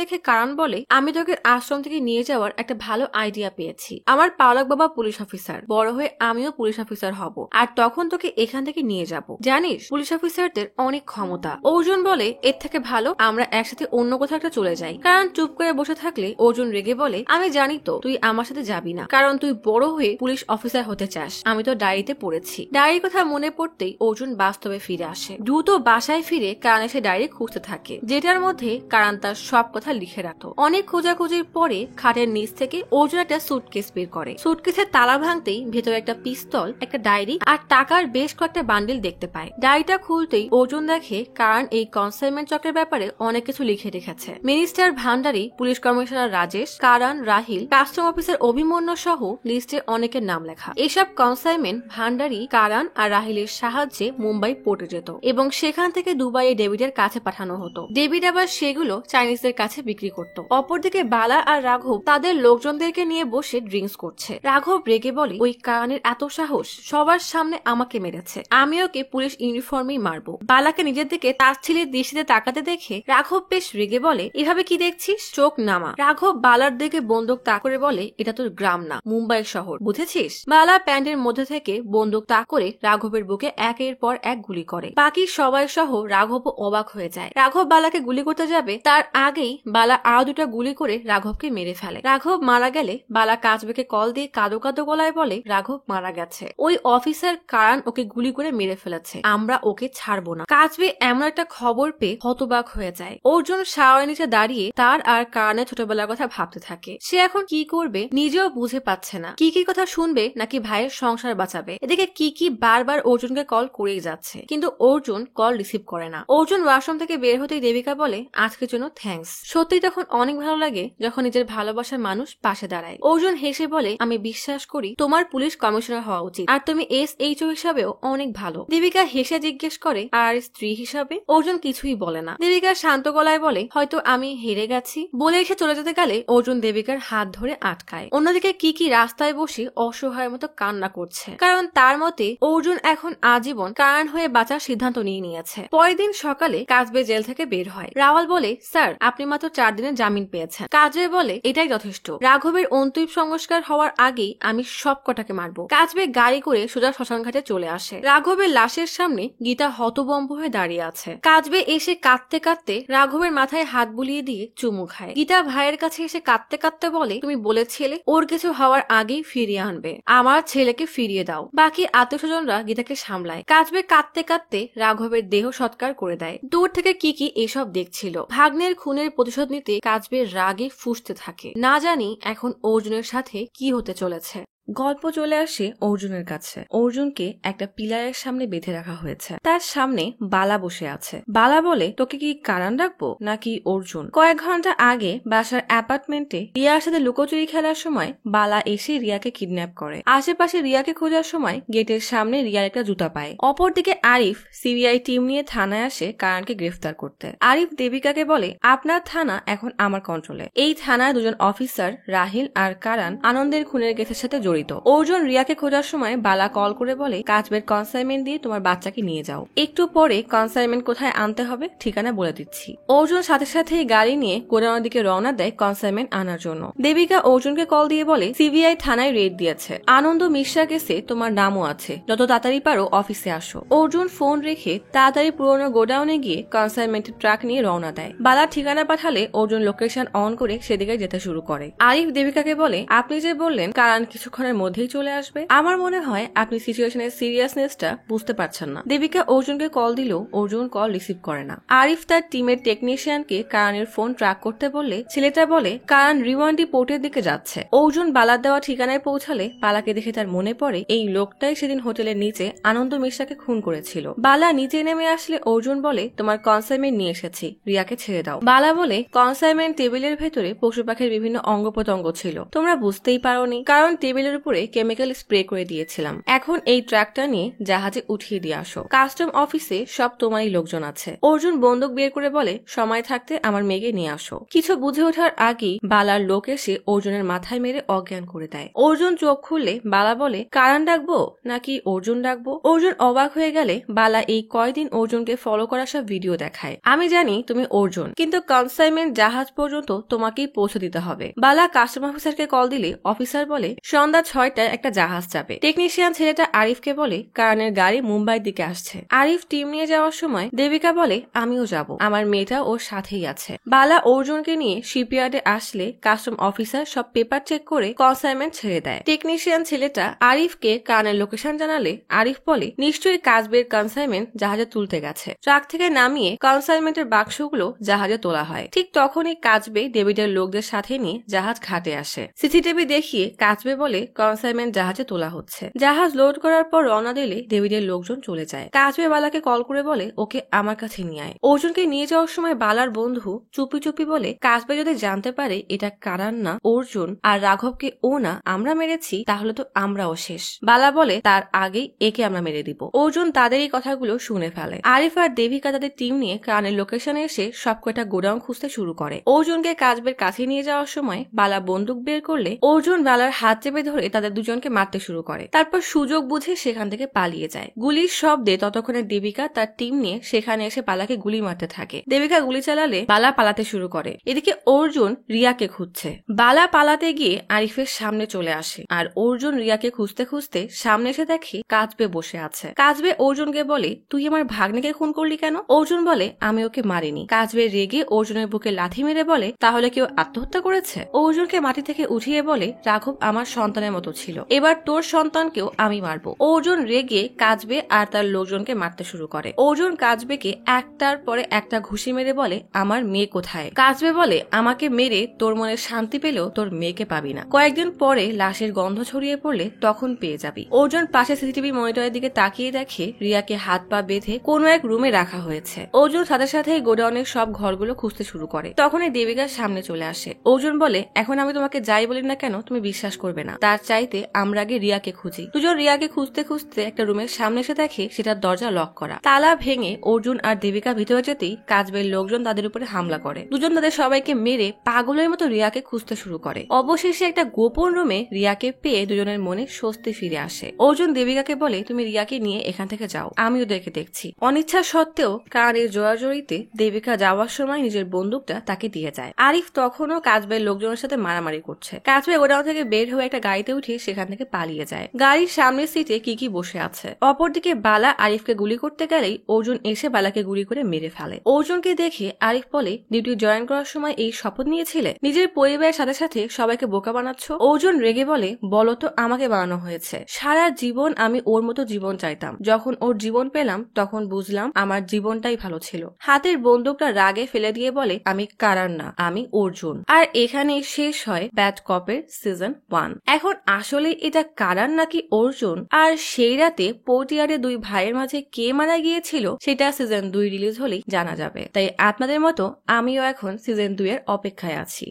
দেখে কারণ বলে, আমি তোকে আশ্রম থেকে নিয়ে যাওয়ার একটা ভালো আইডিয়া পেয়েছি। আমার পালক বাবা পুলিশ অফিসার, বড় হয়ে আমিও পুলিশ অফিসার হব, আর তখন তোকে এখান থেকে নিয়ে যাব। জানিস পুলিশ অফিসারদের অনেক ক্ষমতা। অর্জুন বলে, এর থেকে ভালো আমরা একসাথে অন্য কোথাও একটা চলে যাই। কারণ চুপ করে বসে থাকলে অর্জুন রেগে বলে, আমি জানি তো তুই আমার সাথে যাবি না, কারণ তুই বড় হয়ে পুলিশ অফিসার হতে চাস। আমি তো ডায়েরিতে পড়েছি। ডায়েরির কথা মনে পড়তেই অর্জুন বাস্তবে ফিরে আসে। দ্রুত বাসায় ফিরে কারণ এসে ডায়েরি খুঁজতে থাকে, যেটার মধ্যে কারণ তার সব কথা লিখে রাখতো। অনেক খোঁজাখুঁজির পরে খাটের নিচ থেকে অর্জুন একটা সুটকেস বের করে। সুটকেসের তালা ভাঙতেই ভেতরে একটা পিস্তল, একটা ডায়েরি আর টাকার বেশ কয়েকটা বান্ডিল দেখতে পায়। ডায়েরিটা খুলতেই অর্জুন দেখে কারণ এই কনসাইনমেন্ট চক্রের ব্যাপারে অনেক কিছু লিখে রেখেছে। মিনিস্টার ভান্ডারি, পুলিশ কমিশনার রাজেশ, কারণ, রাহিল, কাস্টম অফিসার অভিমন্যু সহ লিস্টে অনেকের নাম লেখা। এসব কনসাইনমেন্ট ভান্ডারি, কারণ আর রাহিলের সাহায্যে মুম্বাই পোর্টে যেত এবং সেখান থেকে দুবাইয়ে ডেভিডের কাছে পাঠানো হতো। ডেভিড আবার সেগুলো চাইনিজদের কাছে বিক্রি করত। অপরদিকে বালা আর রাঘব তাদের লোকজনদেরকে নিয়ে বসে ড্রিঙ্কস করছে। রাঘব রেগে বলে, ওই কারণের এত সাহস, সবার সামনে আমাকে মেরেছে, আমি ওকে পুলিশ ইউনিফর্মেই মারবো। বালাকে নিজের দিকে তার ছেলের দৃষ্টিতে তাকাতে দেখে রাঘব বেশ রেগে বলে, এভাবে কি দেখছিস, চোখ নামা। রাঘব বালার দিকে বন্দুক তাক করে বলে, এটা তোর গ্রাম না, মুম্বাই শহর, বুঝেছিস? বালা প্যান্টের মধ্যে থেকে বন্দুক তাক করে রাঘবের বুকে একের পর এক গুলি করে। বাকি সবাই সহ রাঘব অবাক হয়ে যায়। রাঘব বালাকে গুলি করতে যাবে, তার আগেই বালা আরো দুটা গুলি করে রাঘবকে মেরে ফেলে। রাঘব মারা গেলে বালা কাজবেকে কল দিয়ে কাঁদো কাঁদো গলায় বলে, রাঘব মারা গেছে, ওই অফিসার কারণ ওকে গুলি করে মেরে ফেলেছে, আমরা ওকে ছাড়বো না। কাজবে এমন একটা খবর পেয়ে হতবাক হয়ে যায়। অর্জুন শাওয়ারের নিচে দাঁড়িয়ে তার আর কারণের ছোটবেলার কথা ভাবতে থাকে। সে এখন কি করবে নিজেও বুঝে পাচ্ছে না, কি কথা শুনবে নাকি ভাইয়ের সংসার বাঁচাবে। এদিকে কি বারবার অর্জুনকে কল করেই যাচ্ছে, কিন্তু অর্জুন কল রিসিভ করে না। অর্জুন ওয়াশরুম থেকে বের হতেই দেবিকা বলে, আজকের জন্য থ্যাঙ্কস। সত্যি তখন অনেক ভালো লাগে যখন নিজের ভালোবাসার মানুষ পাশে দাঁড়ায়। অর্জুন হেসে বলে, আমি বিশ্বাস করি তোমার পুলিশ কমিশনার হওয়া উচিত, আর তুমি SHO হিসাবেও অনেক ভালো। দেবিকা হেসে জিজ্ঞেস করে, আর স্ত্রী হিসাবে? অর্জুন কিছুই বলে না। দেবিকা শান্ত গলায় বলে, হয়তো আমি হেরে গেছি। বলে এসে চলে যেতে গেলে অর্জুন দেবিকার হাত ধরে আটকায়। অন্যদিকে কি রাস্তায় বসে অসহায়ের মতো কান্না করছে, কারণ তার মতে অর্জুন এখন আজীবন কারণ হয়ে বাঁচার সিদ্ধান্ত নিয়েছে। পরের দিন সকালে কাজবে জেল থেকে বের হয়। রাওয়াল বলে, স্যার আপনি মাত্র 4 দিনের জামিন পেয়েছেন। কাজবে বলে, এটাই যথেষ্ট। রাঘবের অন্তিম সংস্কার হওয়ার আগেই আমি সব কটাকে মারবো। কাজবে গাড়ি করে সোজা শ্মশানঘাটে চলে আসে। রাঘবের লাশের সামনে গীতা হতবম্ব হয়ে দাঁড়িয়ে আছে। কাজবে এসে কাঁদতে কাঁদতে রাঘবের মাথায় হাত বুলিয়ে দিয়ে চুমু খায়। গীতা ভাইয়ের কাছে এসে কাঁদতে কাঁদতে বলে, তুমি বলেছিলে ওর কিছু হওয়ার আগেই ফিরিয়ে আনবে, আমার ছেলেকে ফিরিয়ে দাও। বাকি আত্মীয় স্বজনরা গীতাকে সামলায়। কাজবে কাঁদতে কাঁদতে রাঘবের দেহ সৎকার করে দেয়। দূর থেকে কি এসব দেখছিল। ভাগ্নের খুনের প্রতিশোধ নিতে কাজবে রাগে ফুঁসতে থাকে। না জানি এখন অর্জুনের সাথে কি হতে চলেছে। গল্প চলে আসে অর্জুনের কাছে। অর্জুনকে একটা পিলারের সামনে বেঁধে রাখা হয়েছে। তার সামনে বালা বসে আছে। বালা বলে, তোকে কি কারণ রাখবো নাকি অর্জুন? কয়েক ঘন্টা আগে বাসার অ্যাপার্টমেন্টে রিয়ার সাথে লুকোচুরি খেলার সময় বালা এসে রিয়াকে কিডন্যাপ করে। আশেপাশে রিয়াকে খোঁজার সময় গেটের সামনে রিয়ার একটা জুতা পায়। অপরদিকে আরিফ সিবিআই টিম নিয়ে থানায় আসে কারণকে গ্রেফতার করতে। আরিফ দেবিকাকে বলে, আপনার থানা এখন আমার কন্ট্রোলে। এই থানায় দুজন অফিসার রাহিল আর কারণ আনন্দের খুনের কেসের সাথে জড়িত। অর্জুন রিয়াকে খোঁজার সময় বালা কল করে বলে, কাচবের কনসাইনমেন্ট দিয়ে তোমার বাচ্চাকে নিয়ে যাও। একটু পরে কনসাইনমেন্ট কোথায় আনতে হবে ঠিকানা বলে দিচ্ছি। অর্জুন সাথে সাথে গাড়ি নিয়ে গোডাউনের দিকে রওনা দেয় কনসাইনমেন্ট আনার জন্য। দেবিকা অর্জুনকে কল দিয়ে বলে, সিবিআই থানায় রেড দিয়েছে। আনন্দ মিশ্রা কেসে তোমার নামও আছে, যত তাড়াতাড়ি পারো অফিসে আসো। অর্জুন ফোন রেখে তাড়াতাড়ি পুরোনো গোডাউনে গিয়ে কনসাইনমেন্টের ট্রাক নিয়ে রওনা দেয়। বালা ঠিকানা পাঠালে অর্জুন লোকেশন অন করে সেদিকে যেতে শুরু করে। আরিফ দেবিকাকে বলে, আপনি যে বললেন কারণ কিছুক্ষণের মধ্যেই চলে আসবে, আমার মনে হয় আপনি সিচুয়েশনের সিরিয়াসনেসটা বুঝতে পারছেন না। দেবিকা অর্জুনকে কল দিলেও অর্জুন কল রিসিভ করে না। আরিফ তার টিমের টেকনিশিয়ানকে কারণের ফোন ট্র্যাক করতে বললে ছেলেটা বলে কারণ রিওয়ান্ডি পোর্টের দিকে যাচ্ছে। অর্জুন বালার দেওয়া ঠিকানায় পৌঁছালে বালাকে দেখে তার মনে পড়ে এই লোকটাই সেদিন হোটেলের নিচে আনন্দ মিশ্রাকে খুন করেছিল। বালা নিচে নেমে আসলে অর্জুন বলে, তোমার কনসাইনমেন্ট নিয়ে এসেছি, রিয়াকে ছেড়ে দাও। বালা বলে, কনসাইনমেন্ট টেবিলের ভেতরে পশু পাখির বিভিন্ন অঙ্গ প্রত্যঙ্গ ছিল, তোমরা বুঝতেই পারোনি, কারণ টেবিলের উপরে কেমিক্যাল স্প্রে করে দিয়েছিলাম। এখন এই ট্রাকটা নিয়ে জাহাজে উঠিয়ে দিয়ে আসো। কাস্টম অফিসে সব তোমারই লোকজন আছে। অর্জুন বন্দুক বের করে বলে, সময় থাকতে আমার মেয়েকে নিয়ে আসো। কিছু বুঝে ওঠার আগেই বালার লোক এসে অর্জুনের মাথায় মেরে অজ্ঞান করে দেয়। অর্জুন চোখ খুললে বালা বলে, কারণ ডাকবো নাকি অর্জুন ডাকবো? অর্জুন অবাক হয়ে গেলে বালা এই কয়দিন অর্জুনকে ফলো করা সব ভিডিও দেখায়। আমি জানি তুমি অর্জুন, কিন্তু কনসাইনমেন্ট জাহাজ পর্যন্ত তোমাকেই পৌঁছে দিতে হবে। বালা কাস্টম অফিসারকে কল দিলে অফিসার বলে, সন্ধ্যা 6টায় একটা জাহাজ যাবে। টেকনিশিয়ান ছেলেটা আরিফকে বলে, কারণের গাড়ি মুম্বাইয়ের দিকে আসছে। আরিফ টিম নিয়ে যাওয়ার সময় দেবিকা বলে, আমিও যাব, আমার মেয়েটা ওর সাথেই আছে। বালা অর্জুনকে নিয়ে শিপইয়ার্ডে আসলে কাস্টম অফিসার সব পেপার চেক করে কনসাইনমেন্ট ছেড়ে দেয়। টেকনিশিয়ান ছেলেটা আরিফকে কারণের লোকেশন জানালে আরিফ বলে, নিশ্চয়ই কাচবের কনসাইনমেন্ট জাহাজে তুলতে গেছে। ট্রাক থেকে নামিয়ে কনসাইনমেন্টের বাক্সগুলো জাহাজে তোলা হয়। ঠিক তখনই কাচবে ডেভিডের লোকদের সাথে নিয়ে জাহাজ ঘাটে আসে। সিসিটিভি দেখিয়ে কাচবে বলে কনসাইনমেন্ট জাহাজে তোলা হচ্ছে। জাহাজ লোড করার পর রওনা দিলে ডেভিডের লোকজন চলে যায়। কাচবে বালাকে কল করে বলে, ওকে আমার কাছে নিয়ে আয়। অর্জুনকে নিয়ে যাওয়ার সময় বালার বন্ধু চুপি চুপি বলে, কাচবে যদি জানতে পারে এটা কারণ না অর্জুন আর রাঘবকে ও না আমরা মেরেছি, তাহলে তো আমরাও শেষ। বালা বলে, তার আগেই একে আমরা মেরে দিব। অর্জুন তাদের এই কথাগুলো শুনে ফেলে। আরিফ আর দেবিকা তাদের টিম নিয়ে কারণের লোকেশনে এসে সব কয়টা গোডাউন খুঁজতে শুরু করে। অর্জুনকে কাচবের কাছে নিয়ে যাওয়ার সময় বালা বন্দুক বের করলে অর্জুন বালার হাত চেপে ধরে তাদের দুজনকে মারতে শুরু করে। তারপর সুযোগ বুঝে সেখান থেকে পালিয়ে যায়। গুলির শব্দে ততক্ষণে দেবিকা তার টিম নিয়ে সেখানে এসে বালাকে গুলি মারতে থাকে। দেবিকা গুলি চালালে বালা পালাতে শুরু করে। এদিকে অর্জুন রিয়াকে খুঁজছে। বালা পালাতে গিয়ে আরিফের সামনে চলে আসে আর অর্জুন রিয়াকে খুঁজতে খুঁজতে সামনে এসে দেখে কাচবে বসে আছে। কাচবে অর্জুনকে বলে, তুই আমার ভাগ্নেকে খুন করলি কেন? অর্জুন বলে, আমি ওকে মারিনি। কাচবে রেগে অর্জুনের বুকে লাথি মেরে বলে, তাহলে কেউ আত্মহত্যা করেছে? অর্জুনকে মাটি থেকে উঠিয়ে বলে, রাঘব আমার সন্তানের মতো ছিল, এবার তোর সন্তানকেও আমি মারবো। অর্জুন রেগে কাচবে আর তার লোকজনকে মারতে শুরু করে। অর্জুন কাচবেকে একটার পরে একটা ঘুষি মেরে বলে, আমার মেয়ে কোথায়? কাচবে বলে, আমাকে মেরে তোর মনে শান্তি পেলেও তোর মেয়েকে পাবি না। কয়েকদিন পরে লাশের গন্ধ ছড়িয়ে পড়লে তখন পেয়ে যাবি। অর্জুন পাশে সিসিটিভি মনিটরের দিকে তাকিয়ে দেখে রিয়াকে হাত পা বেঁধে কোনো এক রুমে রাখা হয়েছে। অর্জুন সাথে সাথে গোডাউনের সব ঘরগুলো খুঁজতে শুরু করে। তখনই দেবিকার সামনে চলে আসে। অর্জুন বলে, এখন আমি তোমাকে যাই বলি না কেন তুমি বিশ্বাস করবে না, তার চাইতে আমরা আগে রিয়াকে খুঁজি। দুজন রিয়াকে খুঁজতে খুঁজতে একটা রুমের সামনে এসে দেখে সেটার দরজা লক করা। তালা ভেঙে অর্জুন আর দেবিকা ভিতরে যেতেই কাচবের লোকজন তাদের উপরে হামলা করে। দুজন তাদের সবাইকে মেরে পাগলের মতো রিয়াকে খুঁজতে শুরু করে। অবশেষে একটা গোপন রুমে রিয়াকে পেয়ে দুজনের মনে স্বস্তি ফিরে আসে। অর্জুন দেবিকাকে বলে, তুমি রিয়াকে নিয়ে এখান থেকে যাও, আমি ওদেরকে দেখছি। অনিচ্ছা সত্ত্বেও কানের জোরাজোরিতে দেবিকা যাওয়ার সময় নিজের বন্দুকটা তাকে দিয়ে যায়। আরিফ তখনও কাচবের লোকজনের সাথে মারামারি করছে। কাচবে গোডাউন থেকে বের হয়ে একটা গাড়িতে উঠে সেখান থেকে পালিয়ে যায়। গাড়ির সামনের সিটে কি বসে আছে। অপরদিকে বালা আরিফকে গুলি করতে গেলেই অর্জুন এসে বালাকে গুলি করে মেরে ফেলে। অর্জুনকে দেখে আরিফ বলে, ডিউটি জয়েন করার সময় এই শপথ নিয়েছিলে, নিজের পরিবারের সাথে সাথে সবাইকে বোকা বানাচ্ছ? অর্জুন রেগে বলে, বলো তো আমাকে বানানো হয়েছে? সারা জীবন আমি ওর মতো জীবন চাইতাম, যখন ওর জীবন পেলাম তখন বুঝলাম আমার জীবনটাই ভালো ছিল। হাতের বন্দুকটা রাগে ফেলে দিয়ে বলে, আমি কারণ না, আমি অর্জুন। আর এখানেই শেষ হয় ব্যাড কপের সিজন 1। এখন এখন আসলে এটা কারান নাকি অর্জুন, আর সেই রাতে পোর্টিয়ারে দুই ভাইয়ের মাঝে কে মারা গিয়েছিল সেটা সিজন 2 রিলিজ হলেই জানা যাবে। তাই আপনাদের মতো আমিও এখন সিজন 2 এর অপেক্ষায় আছি।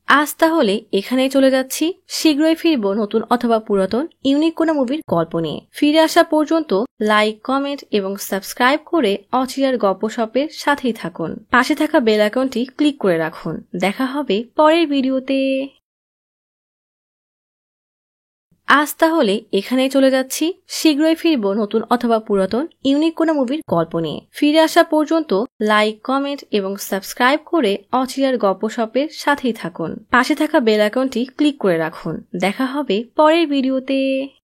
আজ তাহলে এখানেই চলে যাচ্ছি। শীঘ্রই ফিরবো নতুন অথবা পুরাতন ইউনিক কোনো মুভির গল্প নিয়ে। ফিরে আসা পর্যন্ত লাইক, কমেন্ট এবং সাবস্ক্রাইব করে অচিরার গপ্পসপের সাথেই থাকুন। পাশে থাকা বেল আইকনটি ক্লিক করে রাখুন। দেখা হবে পরের ভিডিওতে। আজ তাহলে এখানেই চলে যাচ্ছি। শীঘ্রই ফিরবো নতুন অথবা পুরাতন ইউনিক কোনো মুভির গল্প নিয়ে। ফিরে আসা পর্যন্ত লাইক, কমেন্ট এবং সাবস্ক্রাইব করে অচিরার গপ্পসপের সাথেই থাকুন। পাশে থাকা বেল আইকনটি ক্লিক করে রাখুন। দেখা হবে পরের ভিডিওতে।